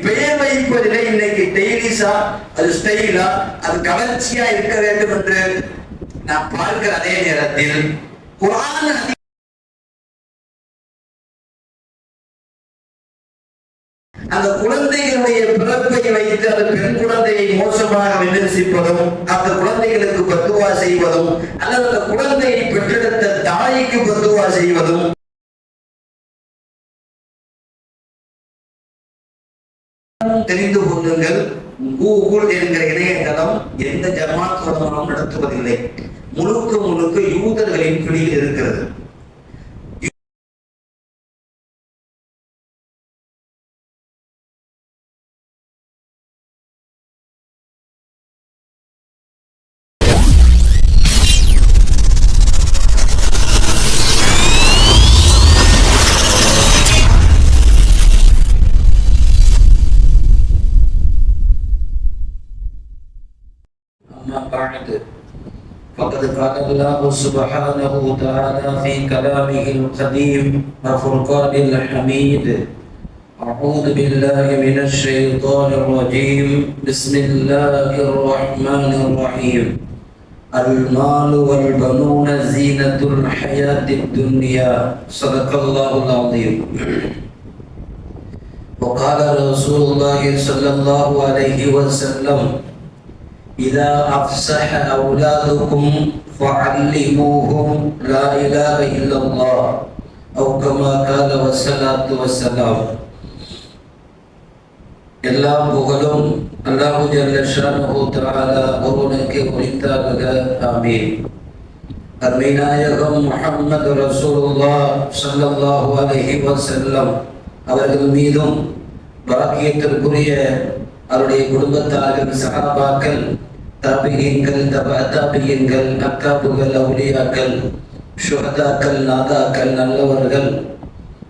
பெயர் வைப்பதிலே இன்னைக்கு டெய்லிஸா, அது ஸ்டைலா, அது கவர்ச்சியா இருக்க வேண்டும் என்று நான் பார்க்கிற அதே நேரத்தில் குர்ஆன் அந்த குழந்தைகளுடைய பிறப்பை வைத்து அந்த பெண் குழந்தையை மோசமாக விமர்சிப்பதும், அந்த குழந்தைகளுக்கு பத்துவா செய்வதும், அல்லது அந்த குழந்தையை பெற்றெடுத்த தாய்க்கு பத்துவா செய்வதும் தெரிந்து கொள்ளுங்கள். கூகுள் என்கிற இணையதளம் எந்த ஜமாத் உலமாவும் நடத்துவதில்லை. முழுக்க முழுக்க யூதர்களின் பிடியில் இருக்கிறது. فقد قال الله سبحانه وتعالى في كلامه القديم وفرقان الحميد: أعوذ بالله من الشيطان الرجيم، بسم الله الرحمن الرحيم. المال والبنون زينة الحياة الدنيا، صدق الله العظيم. وقال رسول الله صلى الله عليه وسلم: إذا أفصح أولادكم فعلموهم لا إله إلا الله، أو كما قال والصلاة والسلام. எல்லாம் புகழும் அல்லாஹ் ஜல்ல ஷானஹு தஆலா ஒருவனுக்கு உரித்தாகுக. ஆமீன். அருமை நாயகம் முஹம்மது ரசூலுல்லாஹ் ஸல்லல்லாஹு அலைஹி வஸல்லம் அவர்கள் மீதும் பாக்கியத்திற்குரிய அவருடைய குடும்பத்தார்கள், சஹாபாக்கள், தாபியீன்கள், தாபியீன்கள், அக்காபுகள், அவுலியாக்கள், ஷுஹதாக்கள், நாதாக்கள், நல்லவர்கள்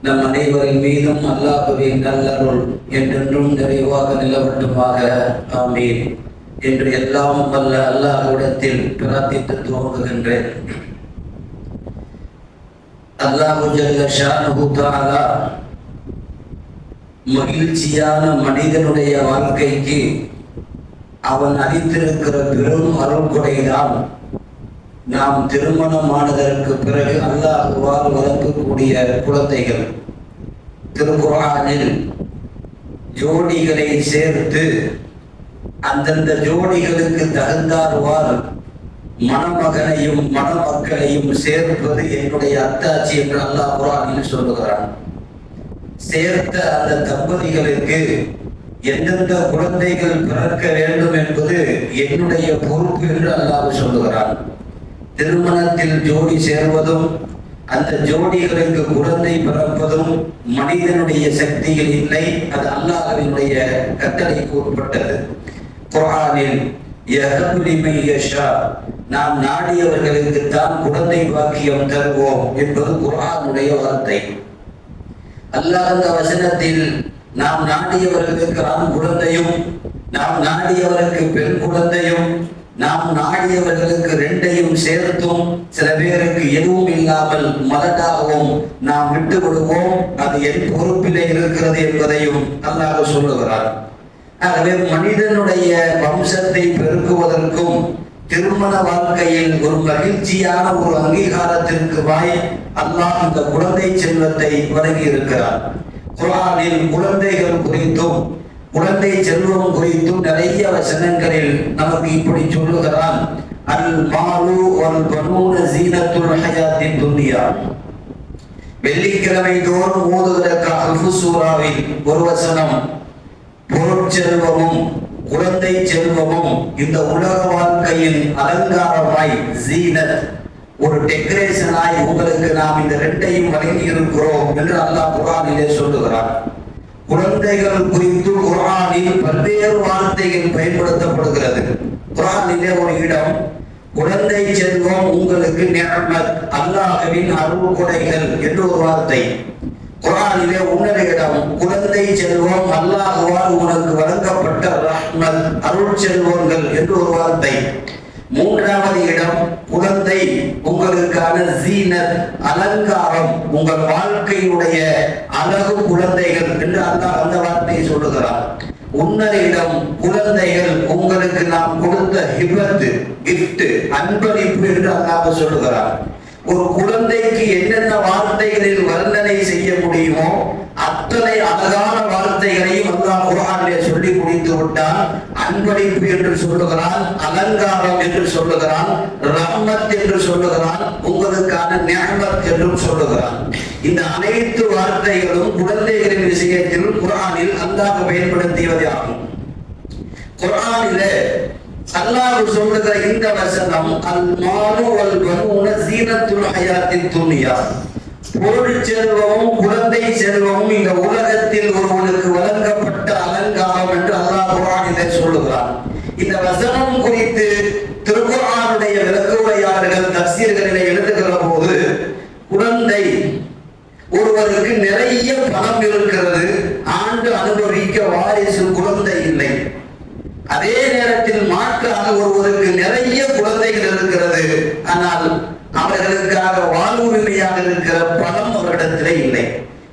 நம் அனைவரின் மீதும் அல்லாஹ்வின் நல்லருள் என்றென்றும் நிறைவாக நிலவட்டுமாக. ஆமீன் என்று எல்லாம் வல்ல அல்லாஹ்விடத்தில் பிரார்த்தித்து துவங்குகின்றேன். அல்லாஹ் ஜல்ல ஷானஹு தஆலா மகிழ்ச்சியான மனிதனுடைய வாழ்க்கைக்கு அவன் அளித்திருக்கிற பெரும் அருள்கொடைதான் நாம் திருமணமானதற்கு பிறகு அல்லாஹ்வால் வளர்க்கக்கூடிய குழந்தைகள். திருக்குர்ஆனில் ஜோடிகளை சேர்த்து அந்தந்த ஜோடிகளுக்கு தகுந்தார்வால் மணமகனையும் மணமக்களையும் சேர்ப்பது என்னுடைய அத்தாட்சி என்று அல்லாஹ் குர்ஆனில் சொல்லுகிறான். சேர்த்த அந்த தம்பதிகளுக்கு எந்தெந்த குழந்தைகள் பிறக்க வேண்டும் என்பது என்னுடைய பொறுப்பு என்று அல்லாஹ் சொல்லுகிறான். திருமணத்தில் ஜோடி சேர்வதும் அந்த ஜோடிகளுக்கு குழந்தை பிறப்பதும் மனிதனுடைய சக்தியில் இல்லை, அது அல்லாஹ்வினுடைய கட்டளைக்கு உட்பட்டது. குர்ஆனில் யஹபு லிமன் யஷா, நாம் நாடியவர்களுக்கு தான் குழந்தை பாக்கியம் தருவோம் என்பது குர்ஆனுடைய வார்த்தை. அல்லாஹ் அந்த வசனத்தில் நாம் நாடியவர்களுக்கு ஆண் குழந்தையும், நாம் நாடியவருக்கு பெண் குழந்தையும், நாம் நாடியவர்களுக்கு ரெண்டையும் சேர்த்தும், சில பேருக்கு எதுவும் இல்லாமல் மலடாகவும் நாம் விட்டு விடுவோம், அது என் பொறுப்பிலே இருக்கிறது என்பதையும் அல்லாஹ் சொல்லுகிறார். ஆகவே மனிதனுடைய வம்சத்தை பெருக்குவதற்கும் திருமண வாழ்க்கையில் ஒரு மகிழ்ச்சியான ஒரு அங்கீகாரத்திற்கு வாய் அல்லாஹ் இந்த குழந்தை செல்வத்தை வழங்கி இருக்கிறார். குர்ஆனில் குழந்தைகள் குறித்தும் குழந்தை செல்வம் குறித்தும் நிறைய வசனங்களில் நமக்கு இப்படி சொல்லுகிறான்: அல் மாலு வல் பனூன ஜீனத்துல் ஹயாத்தின் துன்யா. வெள்ளிக்கிழமை தோறும் ஓதுகிற கஹ்ஃப் சூராவில் ஒரு வசனம், பொருட்செல்வமும் குழந்தை செல்வமும் இந்த உலக வாழ்க்கையின் அலங்காரமாய், ஜீனத், ஒரு டெக்கரேஷனாய் உங்களுக்கு நாம் இந்த ரெண்டையும் வழங்கி இருக்கிறோம் என்று அல்லாஹ் குர்ஆனிலே சொல்லுகிறார். குழந்தைகள் குறித்து குர்ஆனில் பல்வேறு வார்த்தைகள் பயன்படுத்தப்படுகிறது. குர்ஆனிலே ஒரு இடம் குழந்தை செல்வம் உங்களுக்கு நிஅமத், அல்லாஹ்வின் அருள் கொடைகள் என்று ஒரு வார்த்தை. குர்ஆனிலே இன்னொரு இடம் குழந்தை செல்வம் அல்லாஹ்வால் உனக்கு வழங்கப்பட்ட ரஹ்மத், அருள் செல்வங்கள் என்று ஒரு வார்த்தை. மூன்றாவது இடம் குழந்தை உங்களுக்கான ஜீனத், அலங்காரம், உங்கள் வாழ்க்கையுடைய அழகு குழந்தைகள் என்று அல்லாஹ் அந்த வார்த்தையை சொல்லுகிறார். உன்னரிடம் குழந்தைகள் உங்களுக்கு நாம் கொடுத்த ஹிபத், கிஃப்ட், அன்பளிப்பு என்று அல்லாஹ் சொல்லுகிறார். ஒரு குழந்தைக்கு என்னென்ன வார்த்தைகளில் வர்ணனை செய்ய முடியுமோ அத்தனை அழகான வார்த்தைகளையும் அல்லாஹ் குர்ஆனிலே சொல்லி முடித்து விட்டான். அன்பளிப்பு என்று சொல்லுகிறான், அலங்காரம் என்று சொல்லுகிறான், ரஹ்மத் என்று சொல்லுகிறான், உங்களுக்கான நிஅமத் என்றும் சொல்லுகிறான். இந்த அனைத்து வார்த்தைகளும் குழந்தைகளின் விஷயத்தில் குர்ஆனில் அல்லாஹ் பயன்படுத்தியது ஆகும். குர்ஆனிலே அல்லாஹ் சொல்லுகிற இந்த வசனம் அல் மாலு வல் பனூன ஸீனத்துல் ஹயாத்தித் துன்யா, பொருள் செல்வமும் குழந்தை செல்வமும் இந்த உலகத்தில் ஒருவனுக்கு வழங்கப்பட்ட அலங்காரம் என்று அல்லாஹ் குர்ஆனிலே சொல்லுகிறான். இந்த வசனம் குறித்து திருக்குர்ஆனுடைய விளக்கவுரையாளர்கள் தஃசீர்களிலே எழுதுகிற போது, குழந்தை ஒருவருக்கு நிறைய பணம் இருக்கிறது, ஆண்டு அனுபவிக்க வாரிசு குழந்தை இல்லை. அதே நேரத்தில் மாற்றாக ஒருவருக்கு நிறைய குழந்தைகள் இருக்கிறது, ஆனால் அவர்களுக்காக வாழ்வுரிமையாக இருக்கிற பணம் அவரிடத்திலே இல்லை.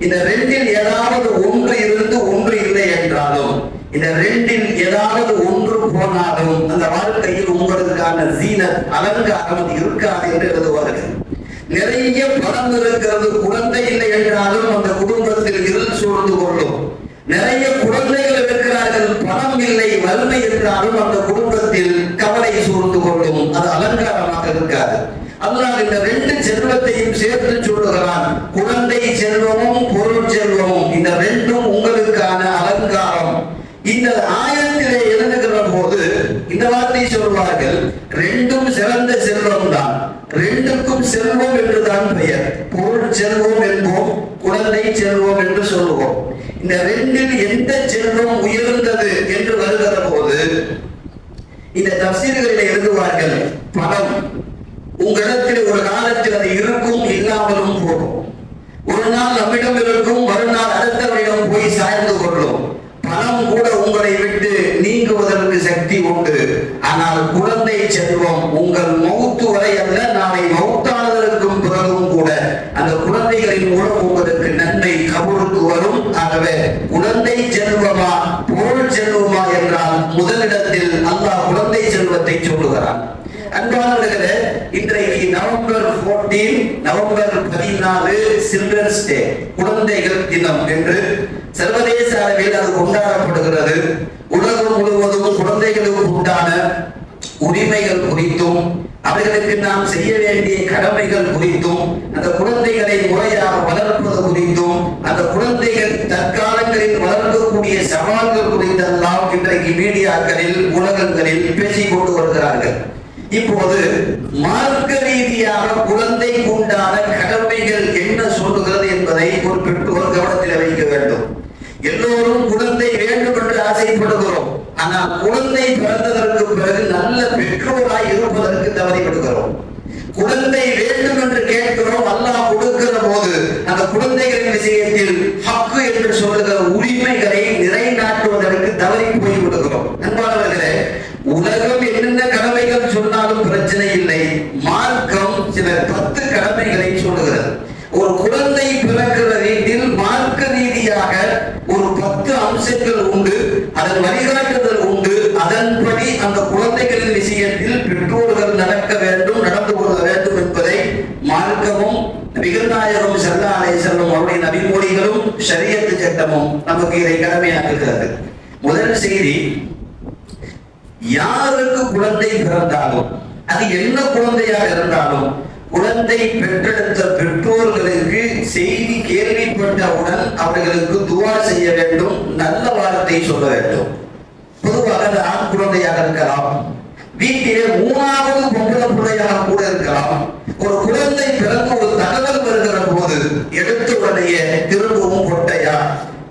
இந்த ரெண்டில் ஏதாவது ஒன்று இருந்து ஒன்று இல்லை என்றாலும், இந்த ரெண்டில் ஏதாவது ஒன்று போனாலும் அந்த வாழ்க்கையில் உங்களுக்கான ஜீனத், அலங்காரம் இருக்காது என்று எழுதுவார்கள். நிறைய பணம் இருக்கிறது, குழந்தை இல்லை என்றாலும் அந்த குடும்பத்தில் இருள் சூழ்ந்து கொள்ளும். நிறைய குழந்தைகள் இருக்கிறார்கள், பணம் இல்லை, வறுமை என்றாலும் அந்த குடும்பத்தில் கவலை சூழ்ந்து கொள்ளும். அது அலங்காரமாக இருக்காது. அல்லாஹ் இந்த ரெண்டு செல்வத்தையும் சேர்த்து சொல்லுகிறான். குழந்தை செல்வமும் பொருள் செல்வமும் இந்த ரெண்டும் உங்களுக்கான அலங்காரம். இந்த ஆயத்திலே எழுதுகிற போது இந்த வார்த்தை சொல்வார்கள், ரெண்டும் சிறந்த செல்வம் தான், ரெண்டுக்கும் செல்வம் என்றுதான் பெயர். பொருள் செல்வம் என்போம், குழந்தை செல்வம் என்று சொல்லுவோம். இந்த ரெண்டில் எந்த செல்வம் உயர்ந்தது என்று வருகிற போது இந்த தஃசீர்களில் எழுதுவார்கள், பணம் உங்களிடத்தில் ஒரு காலத்தில் அது இருக்கும், இல்லாமலும் போகும். ஒரு நாள் நம்மிடம் இருக்கும், மறுநாள் அடுத்தவரிடம் போய் சாய்ந்து கொள்ளும். பணம் கூட உங்களை விட்டு நீங்குவதற்கு சக்தி உண்டு. ஆனால் குழந்தை செல்வம் உங்கள் மௌத்து வரை அல்ல, நாளை மௌத்தானதற்கும் பிறகும் கூட அந்த குழந்தைகளின் மூலம் உங்களுக்கு நன்மை கபூருக்கு வரும். ஆகவே குழந்தை செல்வமா பொருள் செல்வமா என்றால் முதலிடத்தில் அல்லாஹ் குழந்தை செல்வத்தை சொல்லுகிறான். அன்பானவர்களே, இன்றைக்கு நவம்பர் 14, நவம்பர் 14 சில்ட்ரன்ஸ் டே, குழந்தைகள் தினம் என்று சர்வதேச அளவில் அது கொண்டாடப்படுகிறது. உலகம் முழுவதும் குழந்தைகளுக்கு உண்டான உரிமைகள் குறித்தும் அவர்களுக்கு நாம் செய்ய வேண்டிய கடமைகள் குறித்தும் அந்த குழந்தைகளை முறையாக வளர்ப்பது குறித்தும் அந்த குழந்தைகள் தற்காலங்களில் வளர்க்கக்கூடிய சவால்கள் குறித்தெல்லாம் இன்றைக்கு மீடியாக்களில் உலகங்களில் பேசிக் கொண்டு வருகிறார்கள். இப்போது மார்க்க ரீதியாக குழந்தைக்கு உண்டான கடமைகள் என்ன சொல்லுகிறது என்பதை ஒரு பெற்றோர் கவனத்தில் வைக்க வேண்டும். எல்லோரும் குழந்தை வேண்டும் என்று ஆசைப்படுகிறோம், ஆனால் குழந்தை பிறந்ததற்கு பிறகு நல்ல பெற்றோராய் இருப்பதற்கு தவறிவிடுகிறோம். குழந்தை வேண்டும் என்று கேட்கிறோம், அல்லாஹ் கொடுக்கிற போது அந்த குழந்தைகளின் விஷயத்தில் ஹக்கு என்று சொல்லுகிற உரிமைகளை நிலைநாட்டுவதற்கு தவறி போய் விடுகிறோம். அன்பானவர்களே, உலகம் என்னென்ன கடமைகள் சொன்னாலும் பிரச்சனை இல்லை, மார்க்கம் சில 10 கடமைகளை சொல்லுகிறது. ஒரு குழந்தை பிறக்கிற வீட்டில் மார்க்க ரீதியாக ஒரு 10 அம்சங்கள் உண்டு, அதன் வழிகாட்டுதல் உண்டு. அதன்படி அந்த குழந்தைகளின் விஷயத்தில் பெற்றோர்கள் நடக்க வேண்டும், நடந்து கொள்ள வேண்டும் என்பதை மார்க்கமும் நபிகள் நாயகம் ஸல்லல்லாஹு அலைஹி வஸல்லம் அவருடைய நபிமொழிகளும் ஷரியத் சட்டமும் நமக்கு இதை கடமையாக்குகிறது. முதல் செய்தி, யாருக்கு குழந்தை பிறந்தாலும் அது என்ன குழந்தையாக இருந்தாலும் குழந்தை பெற்றெடுத்த பெற்றோர்களுக்கு செய்தி கேள்விப்பட்டவுடன் அவர்களுக்கு துவா செய்ய வேண்டும், நல்ல வார்த்தை சொல்ல வேண்டும். பொதுவாக அது ஆண் குழந்தையாக இருக்கலாம், வீட்டிலே 3வது பொம்பளை பிள்ளையாக கூட இருக்கலாம். ஒரு குழந்தை பிறந்து ஒரு தகவல் வருகிற போது எடுத்த உடனே திரும்பவும் பொட்டையா,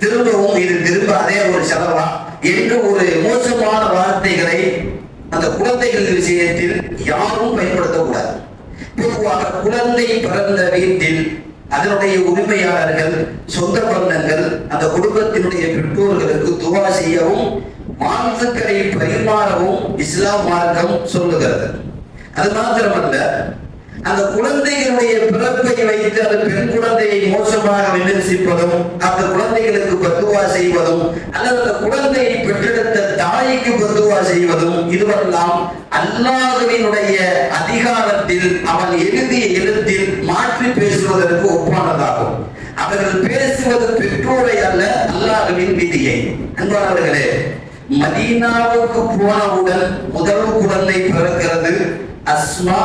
திரும்பவும் இது திரும்ப அதே ஒரு செலவா என்று ஒரு மோசமான வார்த்தைகளை அந்த குழந்தைகள் விஷயத்தில் யாரும் பயன்படுத்தக்கூடாது. பொதுவாக குழந்தை பிறந்த வீட்டில் அதனுடைய உரிமையாளர்கள், சொந்த பந்தங்கள் அந்த குடும்பத்தினுடைய பெற்றோர்களுக்கு துவா செய்யவும் வாழ்த்துக்களை பரிமாறவும் இஸ்லாம் மார்க்கம் சொல்லுகிறது. அது மாத்திரமல்ல, அந்த குழந்தைகளுடைய பிறப்பை வைத்து அந்த பெண் குழந்தையை மோசமாக விமர்சிப்பதும், அந்த குழந்தைகளுக்கு பத்துவா செய்வதும், அல்லது அந்த குழந்தையை பெற்றெடுத்த தாய்க்கு பத்துவா செய்வதும், இதுவெல்லாம் அல்லாஹ்வினுடைய அதிகாரத்தில் அவன் எழுதிய எழுத்தில் மாற்றி பேசுவதற்கு ஒப்பானதாகும். அவர்கள் பேசுவது பெற்றோரை அல்ல, அல்லாஹ்வின் விதியை. அன்பானவர்களே, மதீனாவுக்கு போனவுடன் முதல் குழந்தை பிறக்கிறது அஸ்மா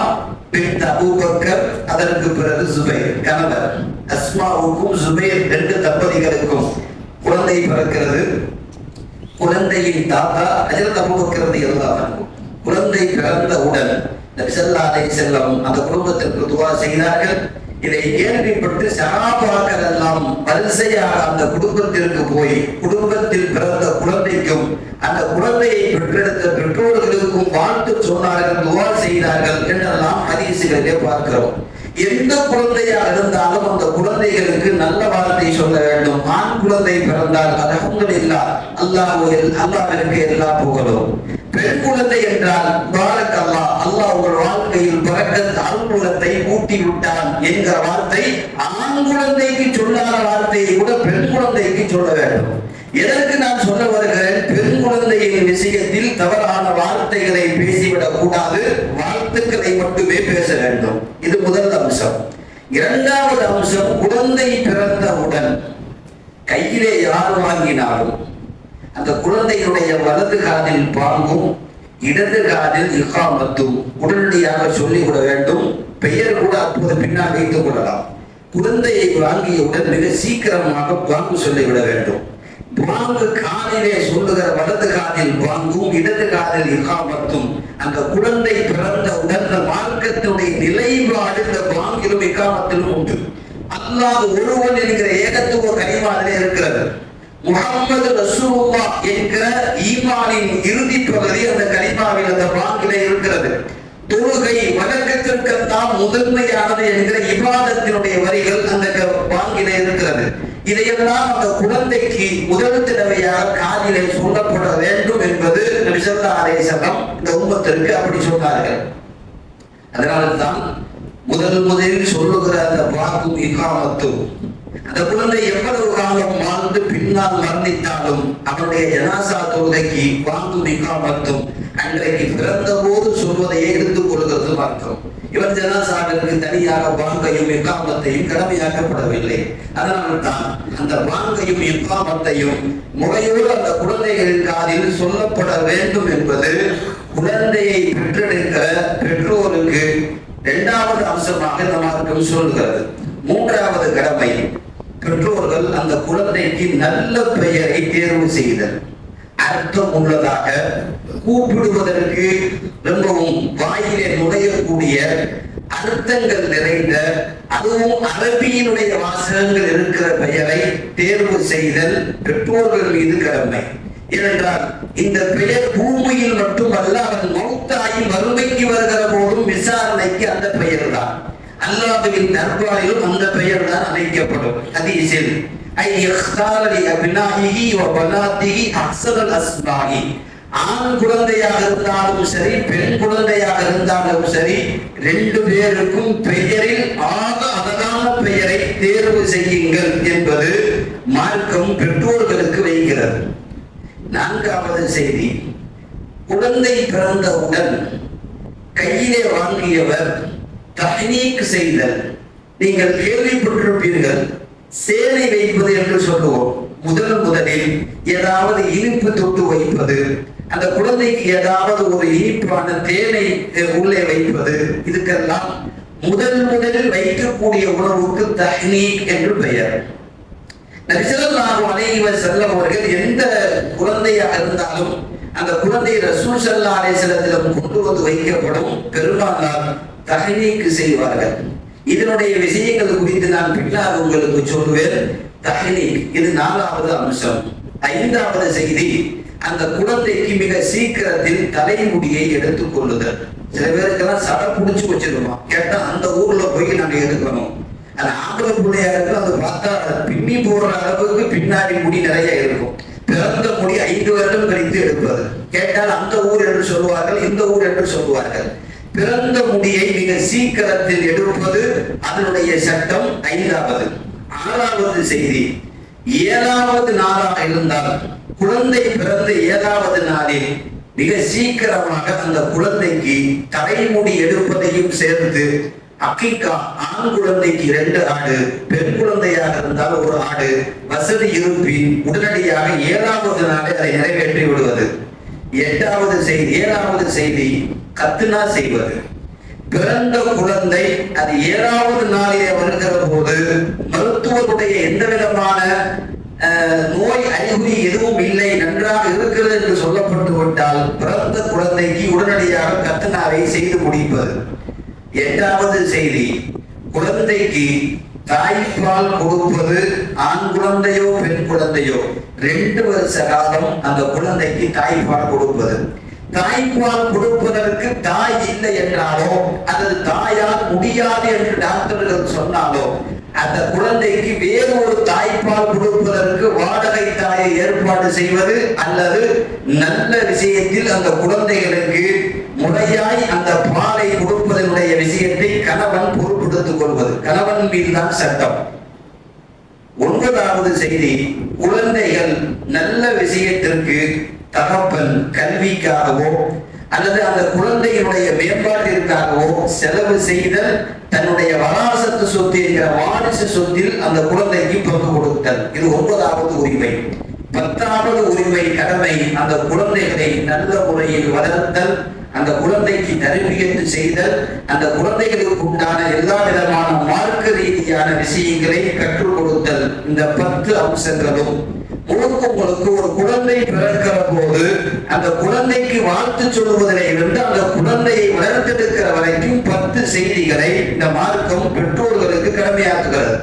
பின் அபூபக்கர், அதற்கு பிறகு ஜுபைர் கணவர். அஸ்மாவுக்கும் ஜுபைர் 2 தம்பதிகளுக்கும் குழந்தை பிறக்கிறது. குழந்தையின் தாத்தா ஹஜ்ரத் அபூபக்கர் ரலியல்லாஹு அன்ஹு. குழந்தை பிறந்தவுடன் நபி ஸல்லல்லாஹு அலைஹி வஸல்லம் அந்த குடும்பத்திற்கு துஆ செய்தார்கள். இதை கேள்விப்பட்டு சஹாபாக்கள் எல்லாம் வரிசையாக அந்த குடும்பத்திற்கு போய் குடும்பத்தில் பிறந்த குழந்தைக்கும் அந்த குழந்தையை பெற்றெடுத்த பெற்றோர்களுக்கும் வாழ்த்து சொன்னார்கள், துஆ செய்தார்கள் என்றெல்லாம் ஹதீஸிலே பார்க்கிறோம். எந்த குழந்தையாக இருந்தாலும் அந்த குழந்தைகளுக்கு நல்ல வார்த்தை சொல்ல வேண்டும். ஆண் குழந்தை பிறந்தால் அல்ஹம்துலில்லாஹ், அல்லாஹ்விற்கு எல்லா புகழும். பெண் குழந்தை என்றால் பாரக்கல்லாஹ், அல்லாஹ் உங்கள் வாழ்க்கையில் பரக்கத் அருள்புறத்தை ஊட்டி விட்டான் என்கிற வார்த்தை ஆண் குழந்தைக்கு சொல்லாத வார்த்தையை கூட பெண் குழந்தைக்கு சொல்ல வேண்டும். எதற்கு நான் சொல்ல வருகிறேன்? பெண் குழந்தையின் விஷயத்தில் தவறான வார்த்தைகளை பேசிவிடக் கூடாது, வாழ்த்துக்களை மட்டுமே பேச வேண்டும். இது முதல் அம்சம். இரண்டாவது அம்சம், குழந்தை பிறந்தவுடன் கையிலே யார் வாங்கினாலும் அந்த குழந்தையுடைய வலது காதில் பாங்கும் இடது காதில் இகாமத்தும் உடனடியாக சொல்லிவிட வேண்டும். பெயர் கூட அப்போது பின்னால் வைத்துக் கொள்ளலாம். குழந்தையை வாங்கியவுடன் மிக சீக்கிரமாக பாங்கு சொல்லிவிட வேண்டும். பாங்கு காதிலே சொல்லுகிற வலது காதில் பாங்கும் இடது காதில் இகாமத்தும் அந்த குழந்தை பிறந்தவுடன் மார்க்கத்தினுடைய நிலைப்பாடு இந்த பாங்கிலும் இகாமத்திலும் உண்டு. அல்லாஹ் ஒருவன் என்கிற ஏகத்துவ கனிமாவிலே இருக்கிறது. முஹம்மது ரசூலுல்லாஹ் என்கிற ஈமானின் இறுதி பகுதி அந்த கலிமாவில் அந்த பாங்கிலே இருக்கிறது. தொழுகை வணக்கத்திற்கெல்லாம் முதன்மையானது என்கிற இபாதத்தினுடைய வரிகள் அந்த பாங்கிலே இருக்கிறது. இதையெல்லாம் அந்த குழந்தைக்கு முதல் தடவையாக காதிலே சொல்லப்பட வேண்டும் என்பது நபி ஸல்லல்லாஹு அலைஹி வஸல்லம் இந்த உம்மத்திற்கு அப்படி சொன்னார்கள். அதனால்தான் முதலில் சொல்லுகிற அந்த பாங்கும் இகாமத்தும் அந்த குழந்தை எவ்வளவு காலம் வாழ்ந்து பின்னால் மரணித்தாலும் அவனுடைய ஜனாசா தொழுகைக்கு பாங்கும் இகாமத்தும் அன்றைக்கு பிறந்த போது சொல்வதையே எடுத்துக் கொள்கிறது மார்க்கம். இவர் ஜனாசாவிற்கு தனியாக பாங்கையும் இகாமத்தையும் கடமையாக்கப்படவில்லை. அதனால்தான் அந்த பாங்கையும் இகாமத்தையும் முறையோடு அந்த குழந்தைகளின் காதில் சொல்லப்பட வேண்டும் என்பது குழந்தையை பெற்றெடுக்கிற பெற்றோருக்கு இரண்டாவது அம்சமாக இந்த மார்க்கம் சொல்கிறது. மூன்றாவது கடமை, பெற்றோர்கள் அந்த குழந்தைக்கு நல்ல பெயரை தேர்வு செய்தல். அர்த்தம் உள்ளதாக, கூப்பிடுவதற்கு ரொம்பவும் வாயிலே நுழையக்கூடிய அர்த்தங்கள் நிறைந்த, அதுவும் அரபியினுடைய வாசகங்கள் இருக்கிற பெயரை தேர்வு செய்தல் பெற்றோர்கள் மீது கடமை. ஏனென்றால் இந்த பெயர் பூமியில் மட்டுமல்ல, அவன் மௌத்தாகி மறுமைக்கு வருகிற போதும் விசாரணைக்கு அந்த பெயர் தான். அல்லாஹ்வின் தர்பாரிலும் அந்த பெயர் தான் அழைக்கப்படும். ஹதீஸில் ஐ இக்தார லி அப்னாஹிஹி வ பனாதிஹி அஹ்ஸனல் அஸ்மாஇ, ஆண் குழந்தையாக இருந்தாலும் சரி பெண் குழந்தையாக இருந்தாலும் சரி 2 பேருக்கும் பெயரில் ஆக அழகான பெயரை தேர்வு செய்யுங்கள் என்பது மார்க்கம் பெற்றோர்களுக்கு வைக்கிறது. நான்காவது செய்தி, குழந்தை பிறந்தவுடன் கையிலே வாங்கியவர் தஹ்னீக் செய்தல். நீங்கள் கேள்விப்பட்டிருப்பீர்கள், சேனை வைப்பது என்று சொல்லுவோம். முதலில் ஏதாவது இனிப்பு தொட்டு வைப்பது, அந்த குழந்தைக்கு ஏதாவது ஒரு இனிப்பான தேனை உள்ளே வைப்பது, இதுக்கெல்லாம் முதலில் வைக்கக்கூடிய உணவுக்கு தஹ்னீக் என்று பெயர். நபி ஸல்லல்லாஹு அலைஹி வஸல்லம் அவர்கள் எந்த குழந்தையாக இருந்தாலும் அந்த குழந்தை ரசூல் ஸல்லல்லாஹு அலைஹி வஸல்லம் கொண்டு வந்து வைக்கப்படும், பெருமானார் தஹ்னீக் செய்வார்கள். இதனுடைய விஷயங்கள் குறித்து நான் பின்னால் உங்களுக்கு சொல்லுவேன். தஹ்னீக் இது 4வது அம்சம். 5வது செய்தி, அந்த குழந்தைக்கு மிக சீக்கிரத்தில் தலைமுடியை எடுத்துக் கொள்ளுதல். சில பேருக்கெல்லாம் சடை புடிச்சு வச்சிருக்கோம், கேட்டா அந்த ஊர்ல போய் நாங்க எடுக்கணும். அது ஆம்பளை பிள்ளையா இருக்கும், அது பார்த்தா பின்னி போடுற அளவுக்கு பின்னாடி முடி நிறைய இருக்கும். பிறந்த முடி 5 வருடம் கழித்து எடுப்பது. கேட்டால் அந்த ஊர் என்று சொல்லுவார்கள், இந்த ஊர் என்று சொல்லுவார்கள். பிறந்த முடியை மிக சீக்கிரத்தில் எடுப்பது அதனுடைய சட்டம் 5வது. 6வது செய்தி, 7வது நாளாக இருந்தால் குழந்தை பிறந்த 7வது நாளில் மிக சீக்கிரமாக அந்த குழந்தைக்கு தலைமுடி எடுப்பதையும் சேர்த்து அக்கீகா, ஆண் குழந்தைக்கு 2 ஆடு, பெண் குழந்தையாக இருந்தால் 1 ஆடு, வசதி இருப்பின் உடனடியாக 7வது நாளை அதை நிறைவேற்றி விடுவது. 7வது செய்தி கத்னா செய்வது. பிறந்த குழந்தை அது 7வது நாளிலே வருகிற போது மருத்துவருடைய எந்த விதமான நோய் அறிகுறி எதுவும் இல்லை, நன்றாக இருக்கிறது என்று சொல்லப்பட்டு விட்டால் பிறந்த குழந்தைக்கு உடனடியாக கத்னாவை செய்து முடிப்பது. 8வது செய்தி, குழந்தைக்கு தாய்ப்பால் கொடுப்பது. ஆண் குழந்தையோ பெண் குழந்தையோ 2 வருஷ காலம் அந்த குழந்தைக்கு தாய்ப்பால் கொடுப்பது. தாய்ப்பால் கொடுப்பதற்கு தாய் இல்லை என்றாலோ அல்லது தாயால் முடியாது என்று டாக்டர்கள் சொன்னாலோ அந்த குழந்தைக்கு வேறு ஒரு தாய்ப்பால் கொடுப்பதற்கு வாடகை தாயை ஏற்பாடு செய்வது அல்லது நல்ல விஷயத்தில் அந்த குழந்தைகளுக்கு முறையாய் அந்த பாலை கொடுப்பதனுடைய விஷயத்தை கணவன் பொறுப்பெடுத்துக் கொள்வது. கணவன் மீதுதான் சட்டம். 9வது செய்தி, குழந்தைகள் நல்ல விஷயத்திற்கு தகப்பன் கல்விக்காகவோ அல்லது அந்த குழந்தையினுடைய மேம்பாட்டிற்காகவோ செலவு செய்தல், தன்னுடைய வராசத்து சொத்து என்கிற வாரிசு சொத்தில் அந்த குழந்தைக்கு பங்கு கொடுத்தல். இது 9வது உரிமை. 10வது உரிமை கடமை, அந்த குழந்தைகளை நல்ல முறையில் வளர்த்தல், அந்த குழந்தைக்கு தர்பியத்து செய்தல், அந்த குழந்தைகளுக்கு உண்டான எல்லா விதமான மார்க்க ரீதியான விஷயங்களை கற்றுக் கொடுத்தல். இந்த 10 அம்சங்களும் முழுக்க ஒரு குழந்தை பிறக்கிற போது அந்த குழந்தைக்கு வாழ்த்து சொல்வதிலே இருந்து அந்த குழந்தையை வளர்த்தெடுக்கிற வரைக்கும் 10 செய்திகளை இந்த மார்க்கம் பெற்றோர்களுக்கு கடமையாக்குகிறது.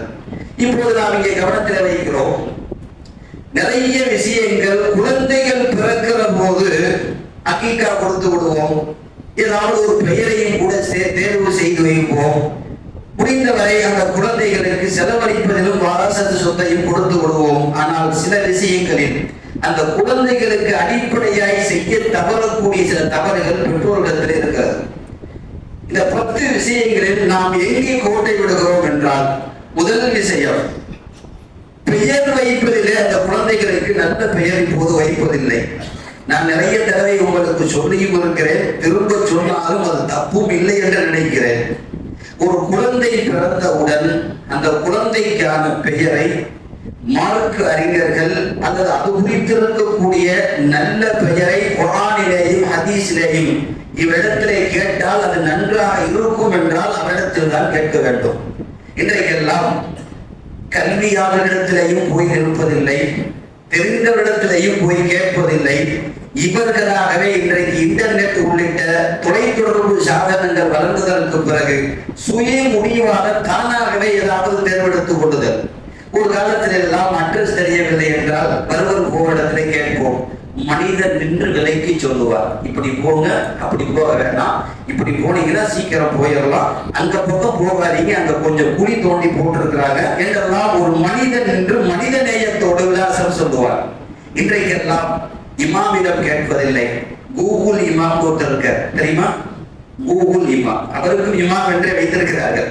இப்போது நாம் இங்கே கவனத்தில் வைக்கிறோம். நிறைய விஷயங்கள் குழந்தைகள் பிறக்கிற போது அக்கீகா கொடுத்து விடுவோம், ஏதாவது ஒரு பெயரையும் கூட தேர்வு செய்து வைப்போம். முடிந்தவரை அந்த குழந்தைகளுக்கு செலவழிப்பதிலும் வாராசத்து சொத்தையும் கொடுத்து விடுவோம். ஆனால் சில விஷயங்களில் அந்த குழந்தைகளுக்கு அடிப்படையாய் செய்ய தவறக்கூடிய சில தவறுகள் பெற்றோரிடத்தில் இருக்கிறது. இந்த 10 விஷயங்களில் நாம் எங்கே கோட்டை விடுகிறோம் என்றால், முதல் விஷயம், பெயர் வைப்பதிலே அந்த குழந்தைகளுக்கு நல்ல பெயர் இப்போது வைப்பதில்லை. நான் நிறைய தடவை உங்களுக்கு சொல்லியும் இருக்கிறேன், திரும்ப சொன்னாலும் அது தப்பும் இல்லை என்று நினைக்கிறேன். ஒரு குழந்தை பிறந்தவுடன் அந்த குழந்தைக்கான பெயரை மார்க்க அறிஞர்கள் அல்லது அது குறித்திருக்கக்கூடிய நல்ல பெயரை குர்ஆனிலேயும் ஹதீஸிலேயும் இவ்விடத்திலே கேட்டால் அது நன்றாக இருக்கும் என்றால் அவரிடத்தில் தான் கேட்க வேண்டும். இன்றைக்கெல்லாம் கல்வியாளர்களிடத்திலேயும் போய் நிற்பதில்லை, தெரிந்தவரிடத்திலேயும் போய் கேட்பதில்லை. இவர்களாகவே இன்றைக்கு இன்டர்நெட் உள்ளிட்ட தொலைத்தொடர்பு சாதனங்கள் வளர்ந்ததற்கு பிறகு சுய முடிவாக தானாகவே ஏதாவது தேர்ந்தெடுத்துக் கொள்ளுதல். ஒரு காலத்தில் எல்லாம் அட்ரஸ் தெரியவில்லை என்றால் வருவர் போரிடத்திலே கேட்போம். மனிதன் நின்று விலைக்கு சொல்லுவார், இப்படி போங்க, அப்படி போக வேண்டாம், இப்படி போனீங்கன்னா சீக்கிரம் போயிடலாம், அங்க பக்கம் போகாதீங்க, அங்க கொஞ்சம் குழி தோண்டி போட்டிருக்கிறாங்க என்றெல்லாம் ஒரு மனிதன் நின்று மனித நேயத்தோடு விலாசம் சொல்லுவார். இன்றைக்கெல்லாம் இமாமிடம் கேட்பதில்லை. கூகுள் இமாம் போட்டிருக்க தெரியுமா? கூகுள் இமாம், அவருக்கும் இமாம் என்றே வைத்திருக்கிறார்கள்.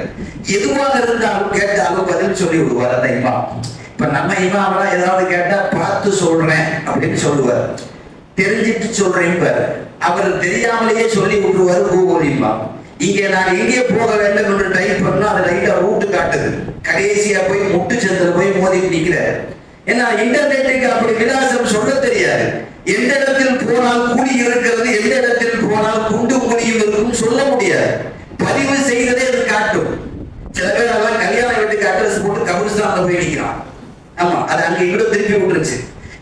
எதுவாக இருந்தாலும் கேட்டாலும் பதில் சொல்லி விடுவார் அந்த இமாம். இப்ப நம்ம இமாமெல்லாம் ஏதாவது கேட்டா பார்த்து சொல்றேன் அப்படின்னு சொல்லுவார், தெரிஞ்சிட்டு சொல்றேன். அவர் தெரியாமலேயே சொல்லி விட்டுருவாரு கூகுள் இமாம். இங்க நான் எங்கே போக வேண்டும் என்று டைப் பண்ணா அது லைட்டா ரூட்டு காட்டுது, கடைசியா போய் முட்டு சந்தில போய் மோதிட்டு நிக்கிறார். ஏன்னா இன்டர்நெட்டுக்கு அப்படி விலாசம் சொல்ல தெரியாது. எந்த இடத்தில் போனால் குழி இருக்கிறது, எந்த இடத்தில் போனால் குண்டு குழியும் இருக்கும் சொல்ல முடியாது. பதிவு செய்ததே அது காட்டும். சில பேர் எல்லாம் கல்யாண வீட்டுக்கு அட்ரஸ் போட்டு கபிரிஸ்தான்ல போய் நிற்கிறான். ஆமா, அது அங்க இவ்வளவு திருப்பி விட்டுருச்சு.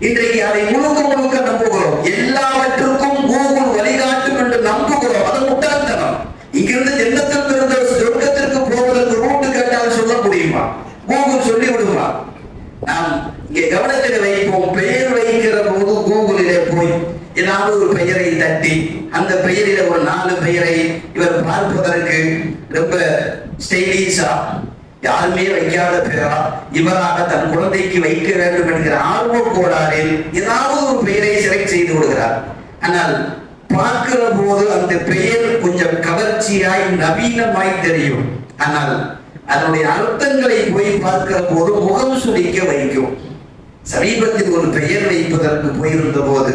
இன்றைக்கு அதை முழுக்க நம்புகிறோம். எல்லாவற்றுக்கும் கூகுள் வழிகாட்டும் என்று நம்புகிறோம். அது முட்டாள்தனம். இங்கிருந்து ஜன்னத்தில் இருந்த சொர்க்கத்திற்கு போவதற்கு ரூட்டு கேட்டால் சொல்ல முடியுமா? கூகுள் சொல்லி விடுமா? நாம் இங்கே கவனத்தில் வைப்போம். பெயர் வைக்கிற போது கூகுளிலே போய் ஏதாவது ஒரு பெயரை தட்டி அந்த பெயரில ஒரு 4 பெயரை இவர் பார்ப்பதற்கு ரொம்ப ஸ்டைலிஷா, யாருமே வைக்காத பெயரா இவராக தன் குழந்தைக்கு வைக்க வேண்டும் என்கிற ஆர்வ கோளாறில் ஏதாவது ஒரு பெயரை செலக்ட் செய்து விடுகிறார். ஆனால் பார்க்கிற போது அந்த பெயர் கொஞ்சம் கவர்ச்சியாய் நவீனமாய் தெரியும். ஆனால் அதனுடைய அர்த்தங்களை போய் பார்க்கிற போது முகம் சுளிக்க வைக்கும். சமீபத்தில் ஒரு பெயர் வைப்பதற்கு போயிருந்த போது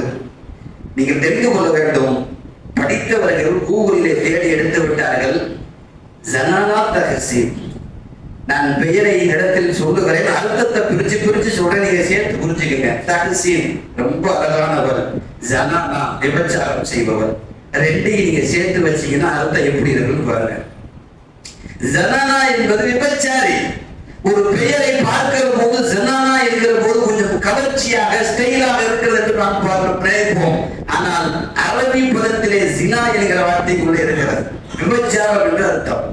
நீங்கள் தெரிந்து கொள்ள வேண்டும், படித்தவர்கள் கூகுளிலே தேடி எடுத்து விட்டார்கள். ஜனானா தஹசீன். நான் பெயரை இடத்தில் சொல்லுகிறேன், அர்த்தத்தை பிரிச்சு பிரிச்சு சொல்றேன், நீங்க சேர்த்து புரிஞ்சுக்கங்க. தஹசீன் ரொம்ப அழகானவர், ஜனானா விபச்சாரம் செய்பவர். ரெண்டையும் நீங்க சேர்த்து வச்சீங்கன்னா அர்த்தம் எப்படி இருக்குன்னு பாருங்க. ஜனானா என்பது விபச்சாரி. ஒரு பெயரை பார்க்கிற போது ஜனானா என்கிற போது கொஞ்சம் கவர்ச்சியாக ஸ்டைலாக இருக்கிறது என்று நாம் நினைப்போம். ஆனால் அரபி பதத்திலே ஜினா என்கிற வார்த்தைக்குள்ளே இருக்கிறது விபச்சாரம் என்று அர்த்தம்.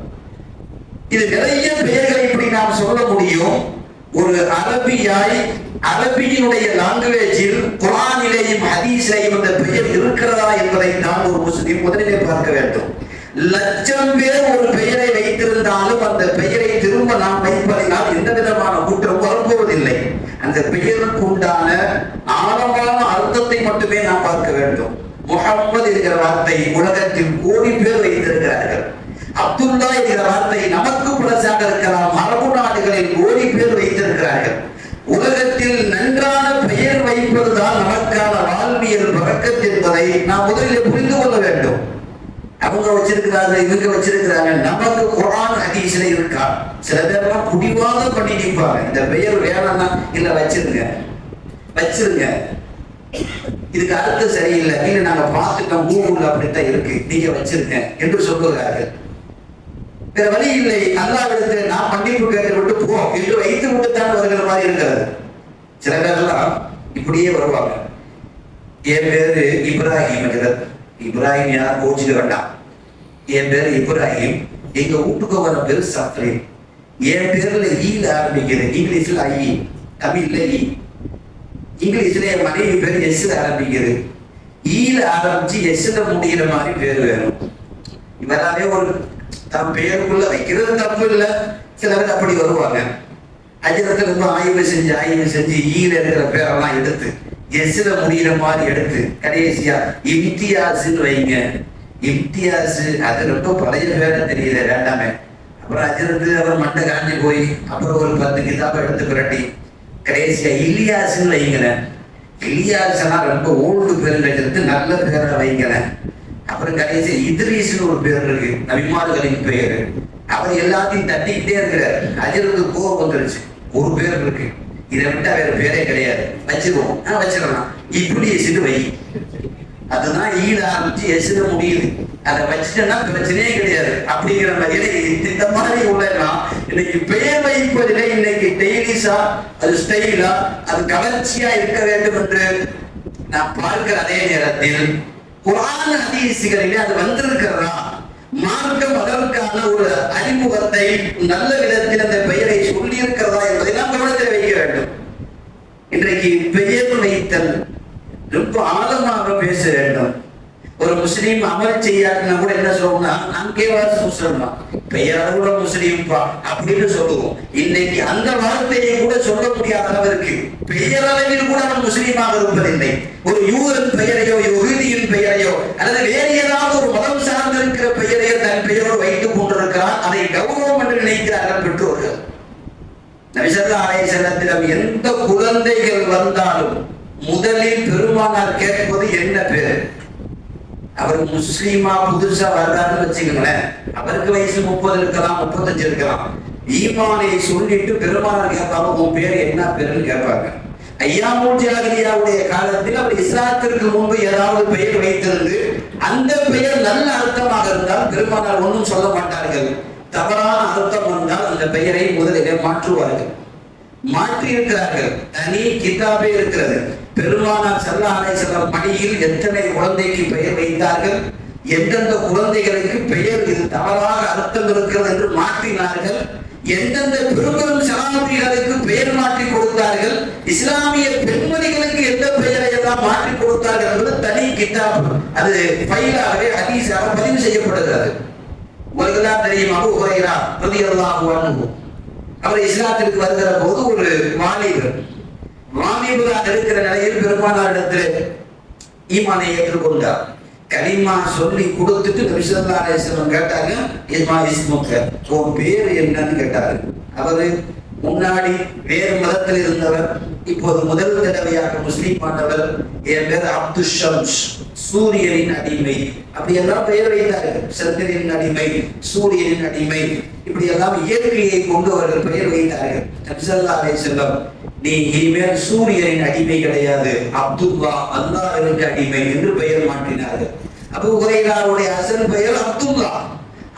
இது நிறைய பெயர்களை இப்படி நாம் சொல்ல முடியும். ஒரு அரபியாய் அரபியினுடைய லாங்குவேஜில் குர்ஆனிலேயும் ஹதீஸிலேயும் இந்த பெயர் இருக்கிறதா என்பதை தான் ஒரு முஸ்லிம் முதலிலே பார்க்க வேண்டும். லட்சம் பேர் ஒரு பெயரை வைத்திருந்தாலும் அந்த பெயரை திரும்ப நாம் வைப்பதினால் எந்த விதமான குற்றம் வரப்போவதில்லை. அந்த பெயருக்கு உண்டான ஆழமான அர்த்தத்தை மட்டுமே நாம் பார்க்க வேண்டும். முஹம்மது என்கிற வார்த்தை உலகத்தில் கோடி பேர் வைத்திருக்கிறார்கள். அப்துல்லா என்கிற வார்த்தை நமக்கு புரசாக இருக்கலாம், அரபு நாடுகளில் கோடி பேர் வைத்திருக்கிறார்கள். உலகத்தில் நன்றான பெயர் வைப்பதுதான் நமக்கான வாழ்வியல் பழக்கம் என்பதை நாம் முதலில் புரிந்து கொள்ள வேண்டும். அவங்க வச்சிருக்கிறாங்க, இவங்க வச்சிருக்கிறாங்க, நமக்கு குர்ஆன் ஹதீஸ்ல இருக்கா? சில பேர்லாம் புடிவாதம் பண்ணி நிற்பாங்க, இந்த பெயர் வேணாம்னா இல்ல வச்சிருங்க வச்சிருங்க, இதுக்கு அர்த்தம் சரியில்லை, இல்ல நாங்க பார்த்துட்டோம் கூகுள்ல அப்படித்தான் இருக்கு, நீங்க வச்சிருங்க என்று சொல்லுகிறார்கள். வேற வழி இல்லை, அல்லாஹ்விடத்தில் நான் மன்னிப்பு கேட்டு விட்டு போ என்று வைத்து விட்டுத்தான் வருகிற மாதிரி இருக்கிறது. சில பேர்லாம் இப்படியே வருவாங்க. என் பேரு இப்ராஹிம் என்கிறது. இப்ராஹிம் யார் கோச்சிக்க வேண்டாம், என் பேரு இப்ராஹிம், எங்க வீட்டுக்கு வர பேரு சஃப்ரீன், என் பேர்ல ஈல ஆரம்பிக்குது, இங்கிலீஷ்ல ஐ, தமிழ்ல இ, இங்கிலீஷ்ல என் மனைவி பேரு எஸ்ல ஆரம்பிக்குது, ஈல ஆரம்பிச்சு எஸ்ல முடிகிற மாதிரி பேர் வேணும். இவராவே ஒரு தம் பெயருக்குள்ள வைக்கிறது தப்பு இல்லை. சிலர் அப்படி வருவாங்க. அஜரத்துல இருந்து ஆய்வு செஞ்சு ஈல இருக்கிற பேரெல்லாம் எடுத்து எஸ்ல முடிகிற மாதிரி எடுத்து கடைசியா இம்தியாஸ்ன்னு வைங்க. இம்தியாஸ் அது ரொம்ப பழைய பேர தெரியல, வேண்டாமே. அப்புறம் அஜரத்து அவர் மண்டை காஞ்சி போய் அப்புறம் ஒரு 10 கிதாபை எடுத்து பிரட்டி கடைசியா இலியாஸ்ன்னு வைங்களேன். இலியாஸ்னா ரொம்ப ஓல்டு பேர் எடுத்து நல்ல பேரை வைங்களேன். அப்புறம் கடைசியா இத்ரீஸ்னு ஒரு பேர் இருக்கு, நபிமார்களின் பெயர். அவர் எல்லாத்தையும் தட்டிக்கிட்டே இருக்கிறார். அஜரத்து கோபம் வந்துருச்சு, ஒரு பேர் இருக்கு, இதை விட்டா வேற பேரே கிடையாது, வச்சிருவோம், வச்சிடலாம், இப்படி எசிட்டு வை. அதுதான் ஈட ஆரம்பிச்சு எசிட முடியுது, அதை வச்சுட்டா பிரச்சனையே கிடையாது அப்படிங்கிற மாதிரி. இந்த மாதிரி உள்ளலாம் இன்னைக்கு பெயர் வைப்பதிலே இன்னைக்கு டெய்லிஸா, அது ஸ்டைலா, அது கவர்ச்சியா இருக்க வேண்டும் என்று நான் பார்க்கிற அதே நேரத்தில் குர்ஆன் ஹதீஸ்களிலே அது வந்திருக்கிறதா, மார்க்கம் அதற்கான ஒரு அறிமுகத்தை நல்ல விதத்தில் அந்த பெயரை சொல்லி இருக்கிறதா என்பதை நாம் கவனத்தில் வைக்க வேண்டும். இன்றைக்கு பெயர் வைத்தல் ரொம்ப ஆழமாக பேச வேண்டும். ஒரு முஸ்லீம் அமல் செய்யாதுன்னா கூட என்ன சொல்லுவோம்னா, அங்கேவாது முஸ்லிம் பெயரால கூட முஸ்லீம்பா அப்படின்னு சொல்லுவோம். இன்னைக்கு அந்த வார்த்தையை கூட சொல்ல முடியாத அளவிற்கு பெயரளவில் கூட அவன் முஸ்லீமாக இருப்பதில்லை. ஒரு யூதன் பெயரையோ, யஹூதியின் பெயரையோ, அல்லது வேறு ஏதாவது ஒரு மதம் சார்ந்து இருக்கிற பெயரையோ தன் பெயரோடு வைத்துக் கொண்டிருக்கிறான். அதை கௌரவம் என்று நினைக்கிறார்கள் பெற்றோர்கள். நபி ஸல்லல்லாஹு அலைஹி வஸல்லம் எந்த குழந்தைகள் வந்தாலும் முதலில் பெருமானார் கேட்பது என்ன பேர்? அவர் முஸ்லீமா புதுசா வர்றாருன்னு வச்சுக்கங்களேன், அவருக்கு வயசு 30 இருக்கலாம், 35 இருக்கலாம். ஈமானை சொல்லிட்டு பெருமானார் கேட்பாங்க, உன் பேர் என்ன பேருன்னு கேட்பாங்க. ஐயாமுல் ஜாஹிலியாவுடைய காலத்தில் அவர் இஸ்லாத்திற்கு முன்பு ஏதாவது பெயர் வைத்திருந்து அந்த பெயர் நல்ல அர்த்தமாக இருந்தால் பெருமானார் ஒன்றும் சொல்ல மாட்டார்கள். தவறான அர்த்தம் வந்தால் அந்த பெயரை முதலிலே மாற்றுவார்கள். மாற்றி இருக்கிறார்கள், தனி கிதாபே இருக்கிறது. பெருமானார் ஸல்லல்லாஹு அலைஹி வஸல்லம் பணியில் எத்தனை குழந்தைக்கு பெயர் வைத்தார்கள், எந்தெந்த குழந்தைகளுக்கு பெயர் இது தவறாக அர்த்தம் இருக்கிறது என்று மாற்றினார்கள், எந்தெந்த பெரும்பெரும் சகாபிகளுக்கு பெயர் மாற்றி கொடுத்தார்கள், இஸ்லாமிய பெண்மணிகளுக்கு எந்த பெயரை எல்லாம் மாற்றி கொடுத்தார்கள் என்பது தனி கிதாப். அது ஃபைலாகவே ஹதீஸாக பதிவு செய்யப்படுகிறது. உங்களுக்கெல்லாம் தெரியும், அபூ ஹுரைரா ரலியல்லாஹு அன்ஹு அவர் இஸ்லாத்திற்கு வருகிற போது ஒரு வாலிபராக இருக்கிற நிலையில் பெருமானாரிடத்தில் ஈமானை ஏற்றுக்கொண்டார். கலிமா சொல்லி கொடுத்துட்டு நபி ஸல்லல்லாஹு அலைஹி வஸல்லம் கேட்டாங்க, இஸ்மா இஸ்முக, உன் பேர் என்னன்னு கேட்டாரு. அவரு முன்னாடி வேறு மதத்தில் இருந்தவர், இப்போது முதல் தடவையாக முஸ்லீம் ஆனவர். என் பேர் அப்துல் ஷம்ஸ், சூரியனின் அடிமை, அப்படி எல்லாம் பெயர் வைத்தார்கள். சந்திரனின் அடிமை, சூரியனின் அடிமை, இப்படி எல்லாம் இயற்கையை கொண்டு அவர்கள் பெயர் வைத்தார்கள். நபி ஸல்லல்லாஹு அலைஹி வஸல்லம், நீ இனிமேல் சூரியனின் அடிமை கிடையாது, அப்துல்லா, அல்லாஹ்விற்கு அடிமை என்று பெயர் மாற்றினார்கள். அபூ ஹுரைராவுடைய அசல் பெயர் அப்துல்லா.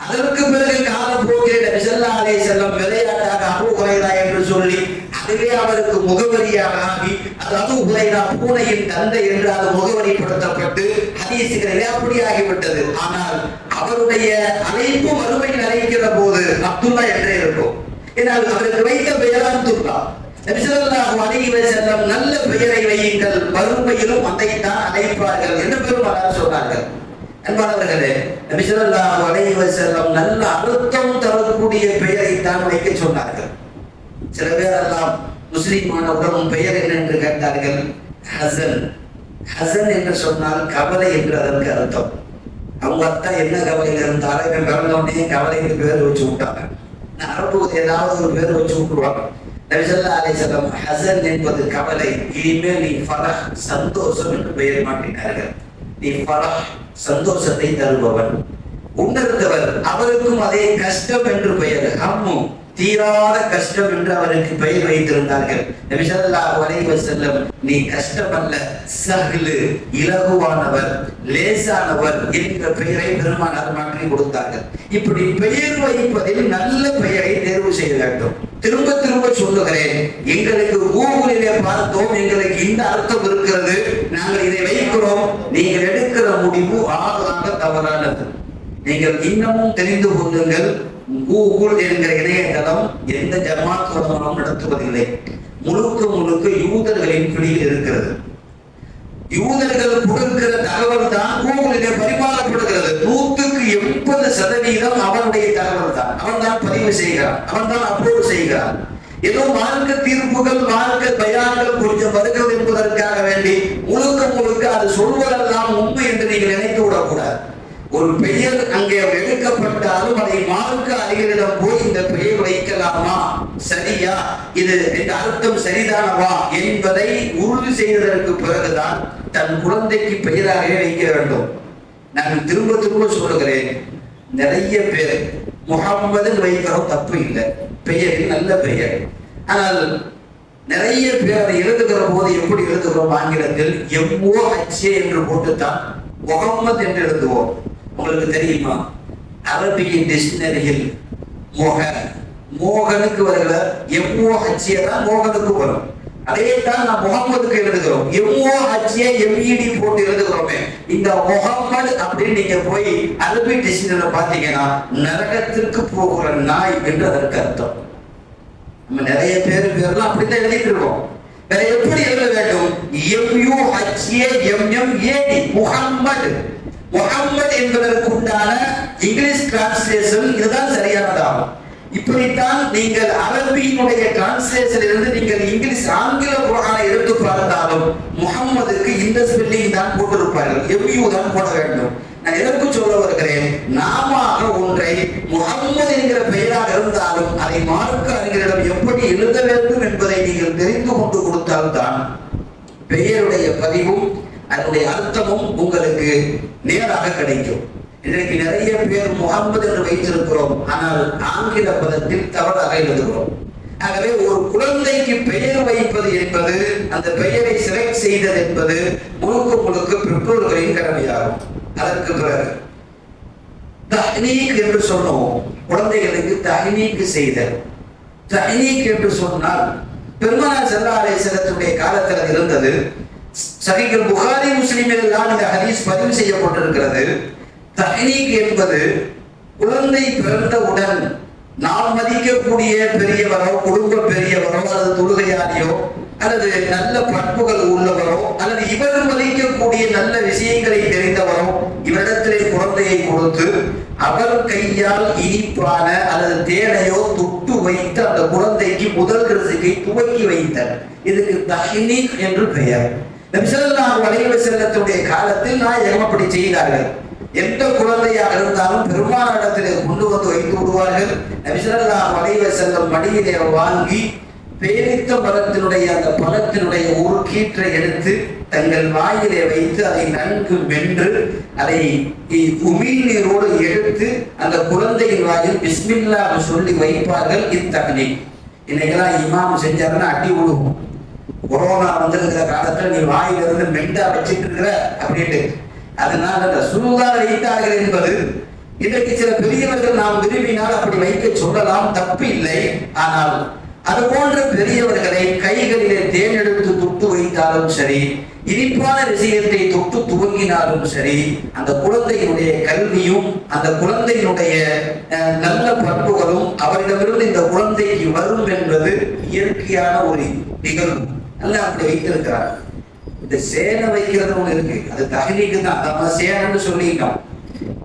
அதற்கு பிறகு காலப்போக்கில் நபி ஸல்லல்லாஹு அலைஹி வஸல்லம் விளையாட்டாக அபூ ஹுரைரா என்று சொல்லி அதுவே அவருக்கு முகவரியாக ஆகி, அது அபூ ஹுரைரா பூனையின் தந்தை என்று அது முகவரிப்படுத்தப்பட்டு ஹதீஸ்களிலே அப்படி ஆகிவிட்டது. ஆனால் அவருடைய அழைப்பு மறுமையில் அழைக்கிற போது அப்துல்லா என்றே இருக்கும். ஏனால் அவருக்கு வைத்த பெயர் அப்துல்லா. நபி ஸல்லல்லாஹு அலைஹி வஸல்லம் நல்ல பெயரை வையுங்கள், மறுமையிலும் அதைத்தான் அழைப்பார்கள் என்று பெருமானார் சொன்னார்கள். அன்பானவர்களே, நபி ஸல்லல்லாஹு அலைஹி வஸல்லம் நல்ல அர்த்தம் தரக்கூடிய பெயரை தான் வைக்க சொன்னார்கள். சில பேர் எல்லாம் முஸ்லிமானவுடன் பெயர் என்ன என்று கேட்டார்கள். ஹசன். ஹசன் என்று சொன்னால் கவலை என்று அதற்கு அர்த்தம். அவங்க அத்தா என்ன கவலையில் இருந்தாலும் இவன் பிறந்தோடனே கவலைக்கு பேர் வச்சு விட்டாங்க. அரபு ஏதாவது ஒரு பேர் வச்சு விட்டுருவாங்க. நபி ஸல்லல்லாஹு அலைஹி வஸல்லம் ஹசன் என்பது கவலை, இனிமேல் நீ ஃபரஹ், சந்தோஷம் என்று பெயர் மாற்றினார்கள். நீ ஃபரஹ், சந்தோஷத்தை தருபவன். உணர்ந்தவர், அவருக்கும் அதே கஷ்டம் என்று பெயர், ஹம்மு, தீராத கஷ்டம் என்று அவருக்கு பெயர் வைத்திருந்தார்கள். நபி ஸல்லல்லாஹு அலைஹி வஸல்லம், நீ கஷ்டம் அல்ல, சஹ்லு, இலகுவானவர், லேசானவர் என்ற பெயரை பெருமானார் மாற்றி கொடுத்தார்கள். இப்படி பெயர் வைப்பதில் நல்ல பெயரை தேர்வு செய்ய வேண்டும். திரும்ப திரும்ப சொல்லுகிறேன், எங்களுக்கு கூகுளிலே பார்த்தோம், எங்களுக்கு இந்த அர்த்தம் இருக்கிறது, நாங்கள் இதை வைக்கிறோம், நீங்கள் எடுக்கிற முடிவு ஆக தவறானது. நீங்கள் இன்னமும் தெரிந்து கொள்ளுங்கள், கூகுள் என்கிற இணையதளம் எந்த ஜமாத் உலமாவும் நடத்துவதில்லை. முழுக்க முழுக்க யூதர்களின் பிடியில் இருக்கிறது. யூதர்கள் கொடுக்கிற தகவல் தான் கூகுளிலே பரிமாறப்படுகிறது. 100% அவனுடைய தகவல் தான். அவன் தான் பதிவு செய்கிறான், அவன் தான் அப்லோட் செய்கிறான். ஏதோ மார்க்க தீர்ப்புகள், மார்க்க பயான்கள் கொஞ்சம் வருகிறது என்பதற்காக வேண்டி முழுக்க முழுக்க அது சொல்வதெல்லாம் உண்மை என்று நீங்கள் நினைத்து விடக்கூடாது. ஒரு பெயர் அங்கே எடுக்கப்பட்டாலும் அதை மார்க்க அறிஞரிடம் போய் இந்த பெயர் வைக்கலாமா, சரியா, இது இந்த அர்த்தம் சரிதானவா என்பதை உறுதி செய்ததற்கு பிறகுதான் தன் குழந்தைக்கு பெயராகவே வைக்க வேண்டும். நான் திரும்ப திரும்ப சொல்லுகிறேன், நிறைய பேர் முஹம்மது வைக்கிறோம், தப்பு இல்லை, பெயரில் நல்ல பெயர். ஆனால் நிறைய பேர் அதை எழுதுகிற போது எப்படி எழுதுகிறோம், ஆங்கிலத்தில் MOHA என்று போட்டுத்தான் முகம்மது என்று எழுதுவோம். உங்களுக்கு தெரியுமா, அரபிய டிக்ஷனரியில் மோகனுக்கு வருகிற MOHA தான் மோகனுக்கு வரும். அதே தான் நாம் முகம்மதுக்கு எழுதுகிறோம், MOHA MED போட்டு எழுதுகிறோமே. இந்த முகம்மது அப்படின்னு நீங்க போய் அரபி டிக்ஷனரியில பாத்தீங்கன்னா நரகத்திற்கு போகிற நாய் என்று அதற்கு அர்த்தம். நம்ம நிறைய பேர்லாம் அப்படித்தான் எழுதிட்டு இருக்கோம். வேற எப்படி எழுத வேண்டும், MUHAMMAD, முகம்மது. முகம்மது என்பதற்கு உண்டான இங்கிலீஷ் டிரான்ஸ்லேஷன் இதுதான் சரியானதாகும். இப்படித்தான் நீங்கள் அரபியினுடைய டிரான்ஸ்லேஷன் இருந்து நீங்கள் இங்கிலீஷ் ஆங்கில குர்ஆனை எடுத்து பார்த்தாலும் முகம்மதுக்கு இந்த ஸ்பெல்லிங் தான் போட்டிருப்பார்கள், MU தான் போட வேண்டும். நான் எதற்கு சொல்ல வருகிறேன், நாம ஒன்றை முகம்மது என்கிற பெயராக இருந்தாலும் அதை மார்க்க அறிஞரிடம் எப்படி எழுத வேண்டும் என்பதை நீங்கள் தெரிந்து கொண்டு கொடுத்தால்தான் பெயருடைய பதிவும் அதனுடைய அர்த்தமும் உங்களுக்கு நேராக கிடைக்கும். இன்றைக்கு நிறைய பேர் முகம்மது என்று வைத்திருக்கிறோம், ஆனால் ஆங்கில பதத்தில் தவறாக எழுதுகிறோம். ஆகவே ஒரு குழந்தைக்கு பெயர் வைப்பது என்பது, அந்த பெயரை செலக்ட் செய்தது என்பது முழுக்க முழுக்க பெற்றோர்களின் கடமையாகும். அதற்கு பிறகு தஹ்னீக் என்று சொன்னோம், குழந்தைகளுக்கு தஹ்னீக் செய்தல். தஹ்னீக் என்று சொன்னால் பெருமானார் ஸல்லல்லாஹு அலைஹி வஸல்லத்துடைய காலத்தில் இருந்தது. சஹீஹ் புகாரி முஸ்லிமில் தான் இந்த ஹதீஸ் பதிவு செய்யப்பட்டிருக்கிறது. தஹ்னீக் என்பது குழந்தை பிறந்தவுடன் நாம் மதிக்கக்கூடிய பெரியவரோ, குடும்ப பெரியவரோ, அல்லது தொழுகையாளியோ, அல்லது நல்ல பண்புகள் உள்ளவரோ, அல்லது இவர் மதிக்கக்கூடிய நல்ல விஷயங்களை தெரிந்தவரோ இவரிடத்திலே குழந்தையை கொடுத்து அவர் கையால் இனிப்பான அல்லது தேனையோ தொட்டு வைத்து அந்த குழந்தைக்கு முதல் ரிசிகை துவக்கி வைத்தார். இதுக்கு தஹ்னீக் என்று பெயர். நபி ஸல்லல்லாஹு அலைஹி வஸல்லத்துடைய காலத்தில் நாயகம் அப்படி செய்தார்கள். எந்த குழந்தையாக இருந்தாலும் பெருமானிடத்திலே கொண்டு வந்து வைத்து விடுவார்கள். நபி ஸல்லல்லாஹு அலைஹி வஸல்லம் மடியிலே வாங்கி பேரித்த மரத்தினுடைய அந்த பழத்தினுடைய ஒரு கீற்றை எடுத்து தங்கள் வாயிலே வைத்து அதை நன்கு வென்று அதை உமிழ்நீரோடு எடுத்து அந்த குழந்தையின் வாயில் பிஸ்மில்லாஹ் சொல்லி வைப்பார்கள். இத்தகனி இன்னைக்கெல்லாம் இமாம் செஞ்சாருன்னா அடி விழுவும். கொரோனா வந்திருக்கிற காலத்துல நீ வாயிலிருந்து மெண்டா வச்சுட்டு இருக்கிற அப்படின்ட்டு. அதனால ரசூலுல்லாஹ் வைத்தார்கள் என்பது இன்றைக்கு சில பெரியவர்கள் நாம் விரும்பினால் அப்படி வைக்க சொல்லலாம், தப்பு இல்லை. ஆனால் அது போன்ற பெரியவர்களை கைகளிலே தேன் எடுத்து தொட்டு வைத்தாலும் சரி, இனிப்பான விஷயத்தை தொட்டு துவங்கினாலும் சரி, அந்த குழந்தையினுடைய கல்வியும் அந்த குழந்தையினுடைய நல்ல பண்புகளும் அவரிடமிருந்து இந்த குழந்தைக்கு வரும் என்பது இயற்கையான ஒரு நிகழ்வு. நல்லா அப்படி வைத்திருக்கிறார். இந்த சேனை வைக்கிறது ஒண்ணு இருக்கு, அது தகனிக்கு தான். நம்ம சேனன்னு சொல்லிட்டோம்.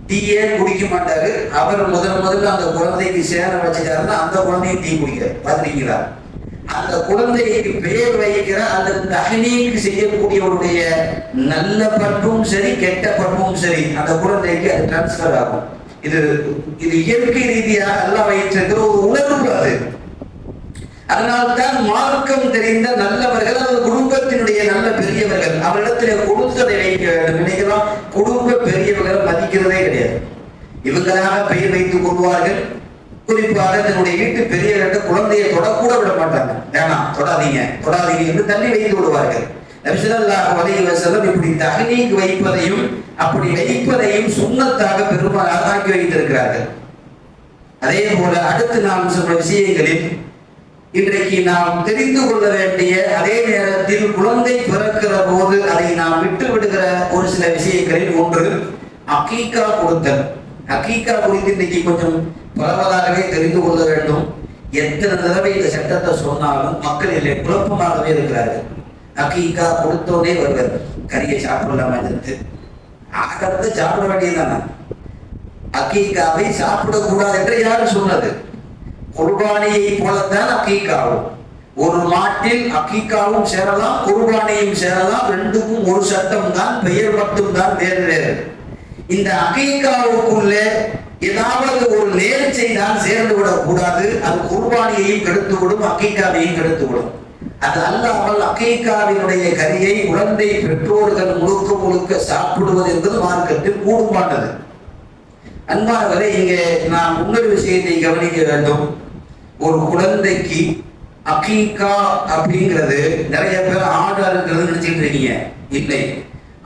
டீயே குடிக்க மாட்டாரு. அவர் முதல்ல அந்த குழந்தைக்கு சேனை வச்சுட்டாருன்னா அந்த குழந்தையும் டீ குடிக்கிறார். பாத்துறீங்களா? அந்த குழந்தைக்கு பெயர் வைக்கிற அந்த தகனீக்கு செய்யக்கூடியவருடைய நல்ல பண்பும் சரி கெட்ட பண்பும் சரி அந்த குழந்தைக்கு அது டிரான்ஸ்பர் ஆகும். இது இயற்கை ரீதியாக எல்லாம் வைத்திருக்கிற ஒரு உணர்வு அது. அதனால்தான் மார்க்கம் தெரிந்த நல்லவர்கள் அல்லது குடும்பத்தினுடைய நல்ல பெரியவர்கள் அவரிடத்திலே கொடுத்ததை வைக்க வேண்டும். நினைக்கலாம், குடும்ப பெரியவர்கள் மதிக்கிறதே கிடையாது. இவங்களாக பெயர் வைத்துக் கொள்வார்கள். குறிப்பாக தன்னுடைய வீட்டு பெரியவர்கிட்ட குழந்தையை தொடக்கூட விட மாட்டாங்க. வேணாம், தொடாதீங்க என்று தள்ளி வைத்து விடுவார்கள். நபி ஸல்லல்லாஹு அலைஹி வஸல்லம் இப்படி தஹ்னீக் வைப்பதையும் அப்படி வைப்பதையும் சுன்னத்தாக பெருமாள் ஆக்கி வைத்திருக்கிறார்கள். அதே போல அடுத்து நாம் சொன்ன விஷயங்களில் இன்றைக்கு நாம் தெரிந்து கொள்ள வேண்டிய, அதே நேரத்தில் குழந்தை பிறக்கிற போது அதை நாம் விட்டு விடுகிற ஒரு சில விஷயங்களில் ஒன்று அகீகா கொடுத்தல். அகீகா குறித்து இன்னைக்கு கொஞ்சம் பரவலாகவே தெரிந்து கொள்ள வேண்டும். எத்தனை தடவை இந்த சட்டத்தை சொன்னாலும் மக்கள் இல்லை குழப்பமாகவே இருக்கிறார்கள். அகீகா கொடுத்தோடனே வருவார், கறியை சாப்பிடலாமா எடுத்து ஆகிறது சாப்பிட வேண்டியதானா? அகீகாவை சாப்பிடக்கூடாது என்று யாரும் சொன்னது? குர்பானியை போலத்தான் அகீகாவும். ஒரு மாட்டில் அகீகாவும் சேரலாம், குர்பானியும் சேரலாம். ரெண்டுக்கும் ஒரு சட்டம் தான், பெயர் மட்டும் தான் வேறு வேறு. இந்த அகீகாவுக்குள்ளே ஏதாவது ஒரு நேர்ச்சை தான் சேர்ந்து விடக் கூடாது. அது குர்பானியையும் கெடுத்துவிடும், அகீகாவையும் கெடுத்துவிடும். அது அல்லாமல் அகீகாவினுடைய கரியை குழந்தை பெற்றோர்கள் முழுக்க முழுக்க சாப்பிடுவது என்பது மார்க்கத்தில் கூடுமானது. அன்பானவரை, இங்கே நாம் இன்னொரு விஷயத்தை கவனிக்க வேண்டும். ஒரு குழந்தைக்கு அகீகா அப்படிங்கிறது நிறைய பேர் ஆடா இருக்கிறது நினைச்சிட்டு இருக்கீங்க. இல்லை,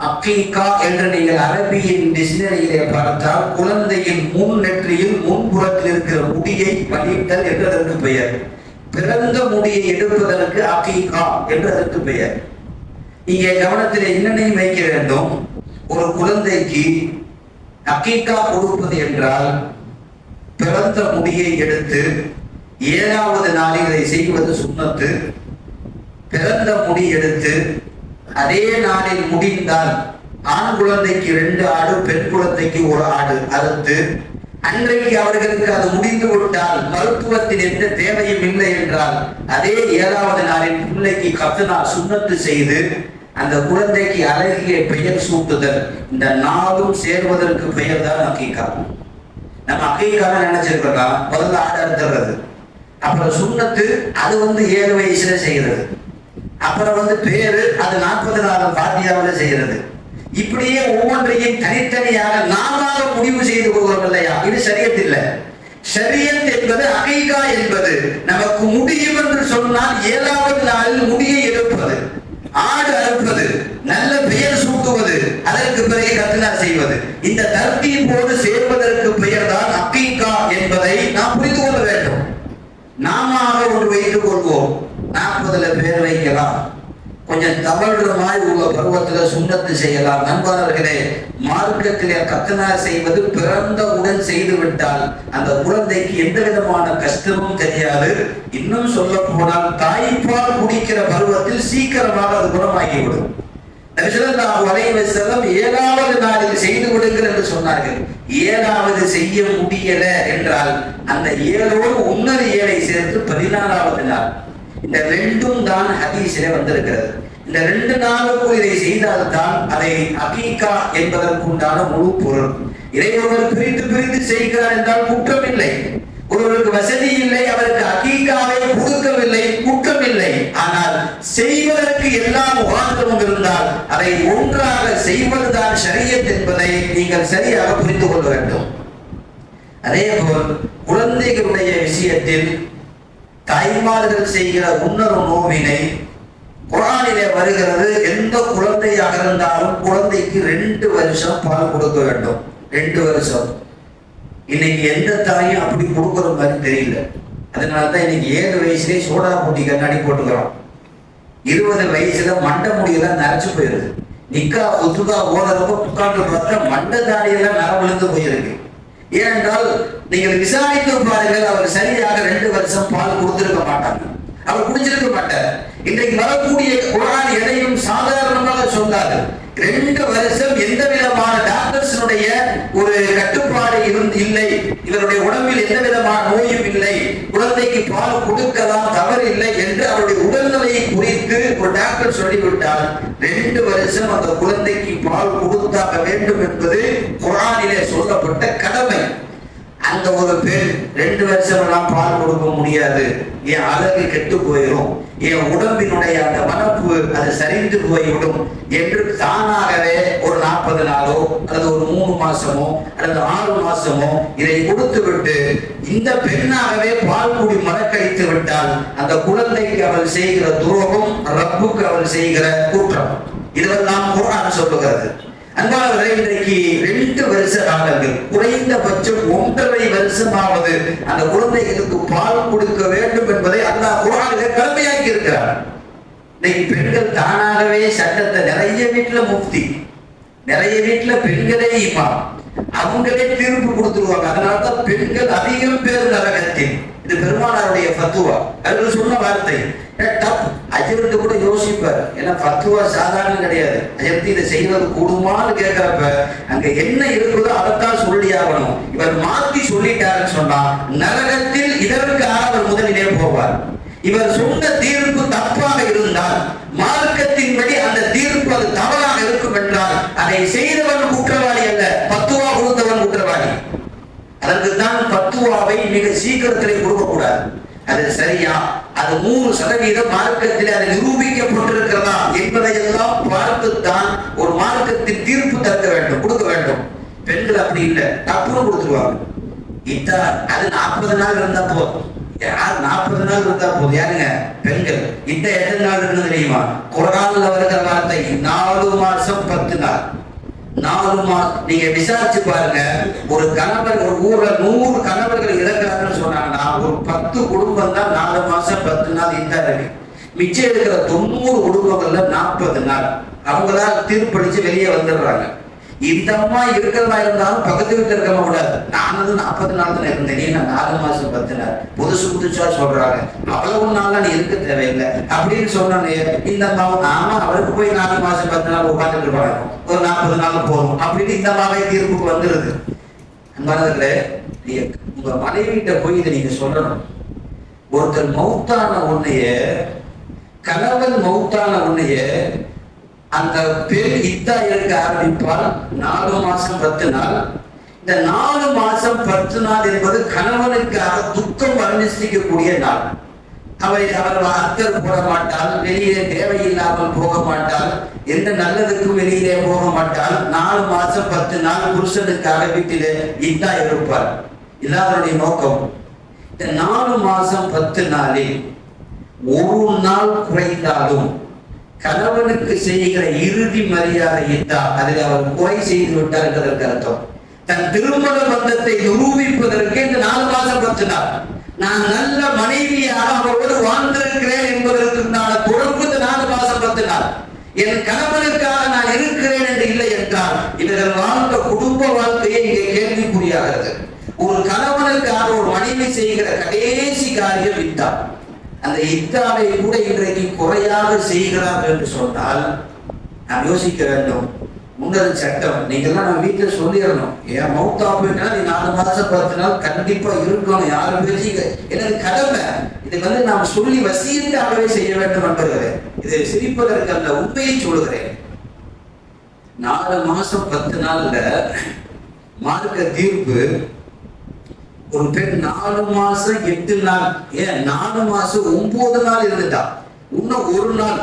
அகீகா என்று நீங்கள் அரபியின் டிக்ஷனரியிலே பார்த்தால் குழந்தையின் முன் நெற்றியில் முன்புறத்தில் இருக்கிற முடியை வலித்தல் என்று அதற்கு பெயர். பிறந்த முடியை எடுப்பதற்கு அகீகா என்று அதற்கு பெயர். இங்கே கவனத்தில் என்னென்னையும் வைக்க வேண்டும். ஒரு குழந்தைக்கு அகீகா கொடுப்பது என்றால் பிறந்த முடியை எடுத்து 7வது நாளில் இதை செய்வது சுன்னத்து. பிறந்த முடி எடுத்து அதே நாளில் முடிந்தால் ஆண் குழந்தைக்கு 2 ஆடு, பெண் குழந்தைக்கு 1 ஆடு அறுத்து, அன்றைக்கு அவர்களுக்கு அது முடிந்து விட்டால் மருத்துவத்தின் எந்த தேவையும் இல்லை என்றால் அதே 7வது நாளில் பிள்ளைக்கு கத்னா சுன்னத்து செய்து அந்த குழந்தைக்கு அழகிய பெயர் சூட்டுதல். இந்த 4ம் சேர்வதற்கு பெயர் தான் அகீகா. நம்ம அகீகா நினைச்சிருக்கலாம் முதல்ல ஆடு அறுத்துறது, அப்புறம் சுன்னத்து அது 7 வயசுல செய்யறது, அப்புறம் பேரு அது 40 நாள் பாத்தியாவில செய்யறது. இப்படியே ஒவ்வொன்றையும் தனித்தனியாக நாம முடிவு செய்து கொள்கிறோம் இல்லையா? இது ஷரியத் இல்லை. ஷரியத் என்பது அகீகா என்பது நமக்கு முடியும் என்று சொன்னால் 7வது நாளில் முடியை எடுப்பது, ஆடு அறுப்பது, நல்ல பெயர் சூட்டுவது, அதற்கு பிறகு கத்னா செய்வது. இந்த தர்த்தீபோடு சேர்வதற்கு பெயர் தான் அகீகா என்பதை நாம் புரிந்து கொள்ள வேண்டும். நாம ஒன்று வைத்துக் கொள்வோம், 40ல பேர் வைக்கலாம், கொஞ்சம் தவறுற மாதிரி உள்ள பருவத்துல சுண்ணத்து செய்யலாம். நண்பர்களே, மார்க்கத்திலே கத்னா செய்வது பிறந்தவுடன் செய்து விட்டால் அந்த குழந்தைக்கு எந்த விதமான கஷ்டமும் தெரியாது. இன்னும் சொல்ல போனால் தாய்ப்பால் குடிக்கிற பருவத்தில் சீக்கிரமாக அது குணமாகிவிடும். நபி ஸல்லல்லாஹு அலைஹி வஸல்லம் 7வது நாளில் செய்து விடுங்கள் என்று சொன்னார்கள். 7வது செய்ய முடியல என்றால் அந்த 7ஓடு இன்னொரு 7ஐ சேர்த்து 14வது நாள். இந்த 2ம் தான் ஹதீஸிலே வந்திருக்கிறது. இந்த 2 நாளுக்குள் இதை செய்தால்தான் அதை அகீகா என்பதற்குண்டான முழு பொருள். இதை ஒருவர் பிரித்து செய்கிறார் என்றால் குற்றம் இல்லை. ஒருவருக்கு வசதி இல்லை, அவருக்கு அகீகாவை கொடுக்கவில்லை, குற்றம் இல்லை. ஆனால் செய்வதற்கு எல்லாம் உகாந்தமும் இருந்தால் அதை ஒன்றாக செய்வதுதான் ஷரியத் என்பதை நீங்கள் சரியாக புரிந்து கொள்ள வேண்டும். அதே போல் குழந்தைகளுடைய விஷயத்தில் தாய்மார்கள் செய்கிற உணர்வு நோவினை குர்ஆனிலே வருகிறது. எந்த குழந்தையாக இருந்தாலும் குழந்தைக்கு 2 வருஷம் பால் கொடுக்க வேண்டும். 2 வருஷம். இன்னைக்கு எந்த தாயும் அப்படி கொடுக்குற மாதிரி தெரியல. அதனாலதான் இன்னைக்கு 7 வயசுலேயே சோடா போட்டி கண்ணாடி போட்டுக்கிறோம். 20 வயசுல மண்டை முடியெல்லாம் நரைச்சு போயிருது. நிக்கா ஒத்துக்கா ஓடுறப்போ உட்கார்ந்து பார்த்தா மண்டை தாடியெல்லாம் நரவிழுந்து போயிருக்கு. ஏனென்றால் நீங்கள் விசாரித்து பாருங்கள், அவர் சரியாக 2 வருஷம் பால் கொடுத்திருக்க மாட்டாங்க, அவர் குடிச்சிருக்க மாட்டார். இன்றைக்கு வரக்கூடிய குர்ஆன் எதையும் சாதாரணமாக சொல்லாது. 2 வருஷம் எந்த விதமான டாக்டர்ஸினுடைய ஒரு கட்டுப்பாடு இல்லை, இவருடைய உடம்பில் எந்த விதமான நோயும் இல்லை, குழந்தைக்கு பால் கொடுக்கலாம் தவறு இல்லை என்று அவருடைய உடல்நிலையை குறித்து ஒரு டாக்டர் சொல்லிவிட்டால் 2 வருஷம் அந்த குழந்தைக்கு பால் கொடுத்தாக வேண்டும் என்பது குர்ஆனிலே சொல்லப்பட்ட கடமை. அந்த ஒரு பெண் 2 வருஷம் எல்லாம் பால் கொடுக்க முடியாது, என் அழகு கெட்டு போயிடும், என் உடம்பினுடைய அந்த வனப்பு அது சரிந்து போய்விடும் என்று தானாகவே ஒரு 40 நாளோ அல்லது ஒரு 3 மாசமோ அல்லது 6 மாசமோ இதை கொடுத்து விட்டு இந்த பெண்ணாகவே பால் குடி மறக்கடித்து விட்டால் அந்த குழந்தைக்கு அவள் செய்கிற துரோகம், ரப்புக்கு அவள் செய்கிற குற்றம். இதெல்லாம் குர்ஆன் சொல்லுகிறது. அன்பானவர்களே, இன்றைக்கு 2 வருஷ காலங்கள், குறைந்தபட்சம் 1.5 வருஷமாவது அந்த குழந்தைகளுக்கு பால் கொடுக்க வேண்டும் என்பதை அல்லாஹ் குர்ஆனிலே கடமையாக்கி இருக்கிறார். இன்னைக்கு பெண்கள் தானாகவே சட்டத்தை, நிறைய வீட்டுல முஃப்தி, நிறைய வீட்டுல பெண்களே இமாம், அவங்களே தீர்ப்பு கொடுத்துருவாங்க. அதனால்தான் பெண்கள் அதிகம் பேர் நரகத்தில். இது பெருமானாருடைய ஃபத்வா, அவர்கள் சொன்ன வார்த்தை. அஜர்த்து கூட யோசிப்பார், ஏன்னா ஃபத்வா சாதாரண கிடையாது. அஜர்த்து இதை செய்வது கூடுமான்னு கேட்கிறப்ப அங்க என்ன இருக்குதோ அதைத்தான் சொல்லி ஆகணும். இவர் மாற்றி சொல்லிட்டாருன்னு சொன்னா நரகத்தில் இதற்காக அவர் முதலிலே போவார். இவர் சொன்ன தீர்ப்பு தப்பாக இருந்தால் மார்க்கத்தின்படி அந்த தீர்ப்பு அது தவறாக இருக்கும் என்றால் அதை செய்தவன் குற்றவாளி அல்ல, ஃபத்வா கொடுத்தவன் குற்றவாளி. அதற்கு தான் ஃபத்வாவை மிக சீக்கிரத்திலே கொடுக்கக்கூடாது. அது சரியா, அது 100% மார்க்கத்தில் அது நிரூபிக்கப்பட்டிருக்கிறதா என்பதையெல்லாம் பார்த்துத்தான் ஒரு மார்க்கத்தின் தீர்ப்பு தக்க வேண்டும், கொடுக்க வேண்டும். பெண்கள் அப்படி இல்லை, தப்புன்னு கொடுத்துருவாங்க. அது 40 நாள் இருந்தா போதும். யார் 40 நாள் இருந்தா போதும்? யாருங்க? பெண்கள். எத்தனை நாள் இருக்குன்னு தெரியுமா? குர்ஆன்ல வருகிற வார்த்தை 4 மாசம் 10 நாள். 4 மாசம். நீங்க விசாரிச்சு பாருங்க, ஒரு கணவர், ஒரு ஊர்ல 100 கணவர்கள் இறக்குறாங்கன்னு சொன்னாங்கன்னா ஒரு 10 குடும்பம் தான் 4 மாசம் 10 நாள் இருக்கு. மிச்சம் இருக்கிற 90 குடும்பங்கள்ல 40 நாள் அவங்களா தீர்ப்பளிச்சு வெளியே வந்துடுறாங்க. இந்த அம்மா இருக்கிறதா இருந்தாலும் பக்கத்து வீட்டுல இருக்க கூடாது. நான் 40 நாள் தான் இருந்தேன், நீ 4 மாசம் 10 நாள் புதுசா சொல்றாங்க. அவ்வளவு நாள் நீ இருக்க தேவையில்லை அப்படின்னு சொன்னே. இந்த அம்மா ஆமா, அவருக்கு போய் 4 மாசம் 10 நாள் உட்காந்துட்டு இருப்பாங்க, ஒரு 40 நாள் போதும் அப்படின்னு இந்த அம்மாவே தீர்ப்புக்கு வந்துருது. அன்பானவர்களே, உங்க மனைவிட்ட போய் இதை நீங்க சொல்லணும். ஒருத்தர் மௌத்தான உன்னைய, கணவன் மௌத்தான உன்னைய அந்த பெண் இத்தா எடுக்க ஆரம்பிப்பால் 4 மாசம் 10 நாள். இந்த 4 மாசம் 10 நாள் என்பது கணவனுக்காக துக்கம் அனுஷ்டிக்கக்கூடிய நாள். அவர் அத்தர் போட மாட்டால், வெளியிலே தேவையில்லாமல் போக மாட்டால், எந்த நல்லதுக்கும் வெளியிலே போக மாட்டால். 4 மாசம் 10 நாள் புருஷனுக்காக வீட்டிலே இத்தா இருப்பார். இதான் அவருடைய நோக்கம். இந்த 4 மாசம் 10 நாளில் ஒரு நாள் குறைந்தாலும் கணவனுக்கு செய்கிற இறுதி மரியாதை இதான், அதில் அவர் குறை செய்து விட்டார் என்பதற்கு அர்த்தம். தன் திருமண பந்தத்தை நிரூபிப்பதற்கு இந்த 4 மாசம் 10 நாள் நான் நல்ல மனைவியாக அவரோடு வாழ்ந்திருக்கிறேன் என்பதற்குண்டான தொடர்பு இந்த 4 மாசம் 10 நாள். என் கணவனுக்காக நான் இருக்கிறேன் என்று இல்லை என்றால் இவர்கள் வாழ்ந்த குடும்ப வாழ்க்கையை இங்கே கேள்விக்குறியாகிறது. ஒரு கணவனுக்காக ஒரு மனைவி செய்கிற கடைசி காரியம் இத்தான். அந்த இத்தாவை கூட இன்றைக்கு குறையாக செய்கிறார்கள் என்று சொன்னால் நாம் யோசிக்க வேண்டும். முன்னது சட்டம், நீங்கெல்லாம் நம்ம வீட்டுல சொல்லிடணும், ஏன் மௌத்தா போயிட்டா நீ 4 மாசம் 10 நாள் கண்டிப்பா இருக்கணும், யாரும் பேசிக்க, எனக்கு கடமை. இது நாம் சொல்லி வசியத்தாகவே செய்ய வேண்டும் என்பது இது சிரிப்பதற்கு அல்ல, உண்மையை சொல்லுகிறேன். 4 மாசம் 10 நாள்ல மார்க்க தீர்ப்பு. ஒரு பெண் 4 மாசம் 8 நாள், ஏன் 4 மாசம் 9 நாள் இருந்துட்டா, இன்னும் 1 நாள்,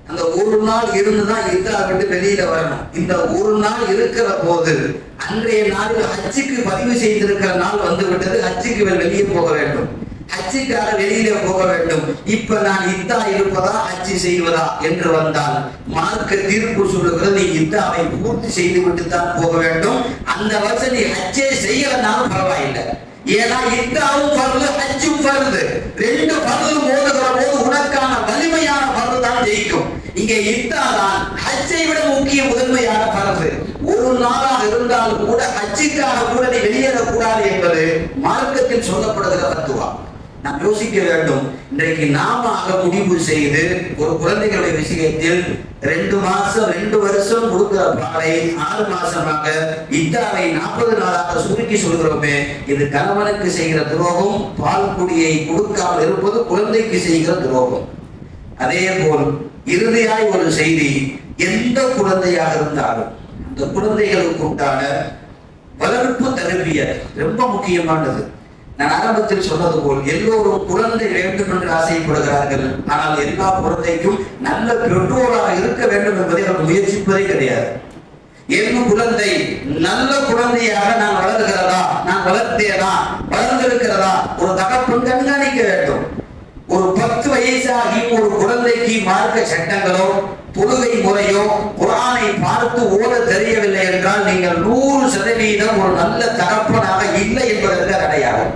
அந்த 1 நாள் இருந்துதான் இத்தா விட்டு வெளியில வரணும். இந்த 1 நாள் இருக்கிற போது அன்றைய நாளில் ஹஜ்ஜுக்கு பதிவு செய்திருக்கிற நாள் வந்து விட்டது. ஹஜ்ஜுக்கு வெளியே போக வேண்டும், ஹஜ்ஜுக்காக வெளியில போக வேண்டும். இப்ப நான் இத்தா இருப்பதா ஹஜ்ஜி செய்வதா என்று வந்தால் மார்க்க தீர்ப்பு சொல்லுகிறது, நீ இத்தாவை பூர்த்தி செய்து விட்டு தான் போக வேண்டும். அந்த வருஷம் நீ ஹஜ்ஜே செய்யலனாலும் பரவாயில்லை. ஏன்னா இத்தாவும் பருது, ஹஜ்ஜும் பருது. 2 பருது மோதுகிற போது உனக்கான வலிமையான பருது தான் ஜெயிக்கும். இங்கே இத்தா தான் ஹஜ்ஜை விட முக்கிய முதன்மையான பருது. 1 நாளாக இருந்தாலும் கூட ஹஜ்ஜுக்காக கூட நீ வெளியேறக்கூடாது என்பது மார்க்கத்தில் சொல்லப்படுகிற தத்துவா. நாம் யோசிக்க வேண்டும். இன்றைக்கு நாம முடிவு செய்து ஒரு குழந்தைகளுடைய விஷயத்தில் 2 மாசம் 2 வருஷம் கொடுக்கிற பாலை 6 மாசமாக இத்தாவை 40 நாளாக சுருக்கி சொல்கிறோமே, இது கணவனுக்கு செய்கிற துரோகம். பால் குடியை கொடுக்காமல் இருப்பது குழந்தைக்கு செய்கிற துரோகம். அதே போல் இறுதியாய் ஒரு செய்தி, எந்த குழந்தையாக இருந்தாலும் அந்த குழந்தைகளுக்கு உண்டான வளர்ப்பு தரபியல் ரொம்ப முக்கியமானது. நான் ஆரம்பத்தில் சொன்னது போல் எல்லோரும் குழந்தை வேண்டும் என்று ஆசைப்படுகிறார்கள். ஆனால் எல்லா குழந்தைக்கும் நல்ல பெற்றோராக இருக்க வேண்டும் என்பதை அவர் முயற்சிப்பதே கிடையாது. என் குழந்தை நல்ல குழந்தையாக நான் வளர்கிறதா, நான் வளர்த்தேனா, வளர்ந்திருக்கிறதா ஒரு தகப்பன் கண்காணிக்க வேண்டும். ஒரு 10 வயசாகி ஒரு குழந்தைக்கு மார்க்க சட்டங்களோ தொழுகை முறையோ குர்ஆனை பார்த்து ஓத தெரியவில்லை என்றால் நீங்கள் 100% ஒரு நல்ல தகப்பனாக இல்லை என்பதற்கு அடையாளம்.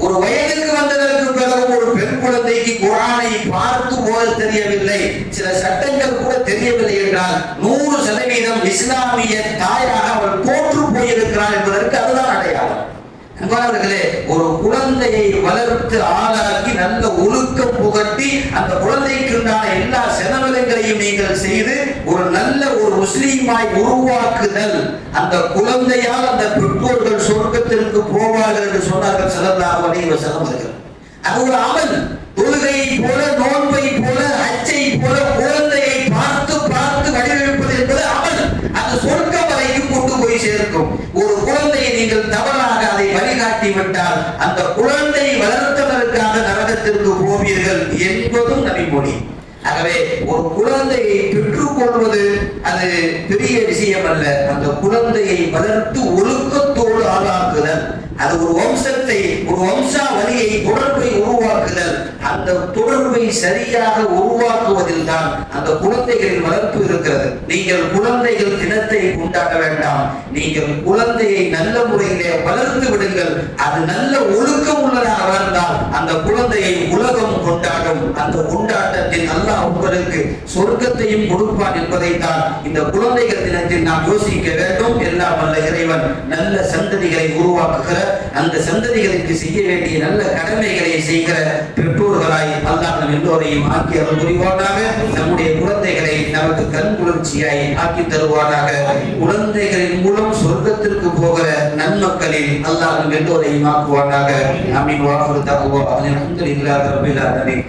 ஒரு வயதுக்கு வந்ததற்கு பிறகு ஒரு பெண் குழந்தைக்கு குர்ஆனை பார்த்து ஓத தெரியவில்லை, சில சட்டங்கள் கூட தெரியவில்லை என்றால் 100% இஸ்லாமிய தாயாக அவள் தோற்று போயிருக்கிறாள் என்பதற்கு அதுதான் அடையாளம். அன்பானவர்களே, ஒரு குழந்தையை வளர்த்து ஆளாக்கி நல்ல ஒழுக்கம் புகட்டி அந்த குழந்தைக்கு உண்டான எல்லா செலவினங்களையும் நீங்கள் செய்து ஒரு நல்ல ஒரு முஸ்லீமாய் உருவாக்குதல், அந்த குழந்தையால் அந்த பெற்றோர்கள் சொர்க்கத்திற்கு போவார்கள் என்று சொன்னார்கள் ஸல்லல்லாஹு அலைஹி வஸல்லம். அது ஒரு அமல். தொழுகையை போல, நோன்பை போல, ஹஜ்ஜை போல குழந்தையை பார்த்து பார்த்து வடிவமைப்பது என்பது அமல். அது சொர்க்கம் வரைக்கும் கொண்டு போய் சேர்க்கும். ஒரு குழந்தையை நீங்கள் தவறாக அதை வழிகாட்டி விட்டால் அந்த குழந்தை வளர்த்ததற்காக நரகத்திற்கு போவீர்கள் என்பதும் நபிமொழி. ஆகவே ஒரு குழந்தையை பெற்றுக் கொள்வது அது பெரிய விஷயம் அல்ல. அந்த குழந்தையை வளர்த்து ஒழுக்கத்தோடு ஆளாக்குதல், அது ஒரு வம்சத்தை, ஒரு வம்சாவளியை, தொடர்பை உருவாக்குதல். அந்த தொடர்பை சரியாக உருவாக்குவதில் தான் அந்த குழந்தைகளின் வளர்ப்பு இருக்கிறது. நீங்கள் குழந்தைகள் தினத்தை கொண்டாட வேண்டாம், நீங்கள் குழந்தையை நல்ல முறையிலே வளர்த்து விடுங்கள். அது நல்ல ஒழுக்கம் உள்ளதாக வளர்ந்தால் அந்த குழந்தையை உலகம் கொண்டாடும். அந்த கொண்டாட்டத்தில் அல்லாஹ் உங்களுக்கு சொர்க்கத்தையும் கொடுப்பான் என்பதைத்தான் இந்த குழந்தைகள் தினத்தில் நாம் யோசிக்க வேண்டும். எல்லாம் வல்ல இறைவன் நல்ல சந்ததிகளை உருவாக்குகிற, அந்த சந்ததிகளுக்கு செய்ய வேண்டிய நல்ல கடமைகளை செய்கிற பெற்றோர்களாய் அல்லாஹ் நம் எல்லோரையும் ஆக்கி அருள் புரிவானாக. நம்முடைய குழந்தைகளை நமக்கு கண் குளிர்ச்சியாய் ஆக்கி தருவானாக. குழந்தைகளின் மூலம் சொர்க்கத்திற்கு போகிற நன்மக்களில் அல்லாஹ் நம் எல்லோரையும் ஆக்குவானாக. ஆமீன். வாஹிரு தஅவானா அல்ஹம்துலில்லாஹி ரப்பில் ஆலமீன்.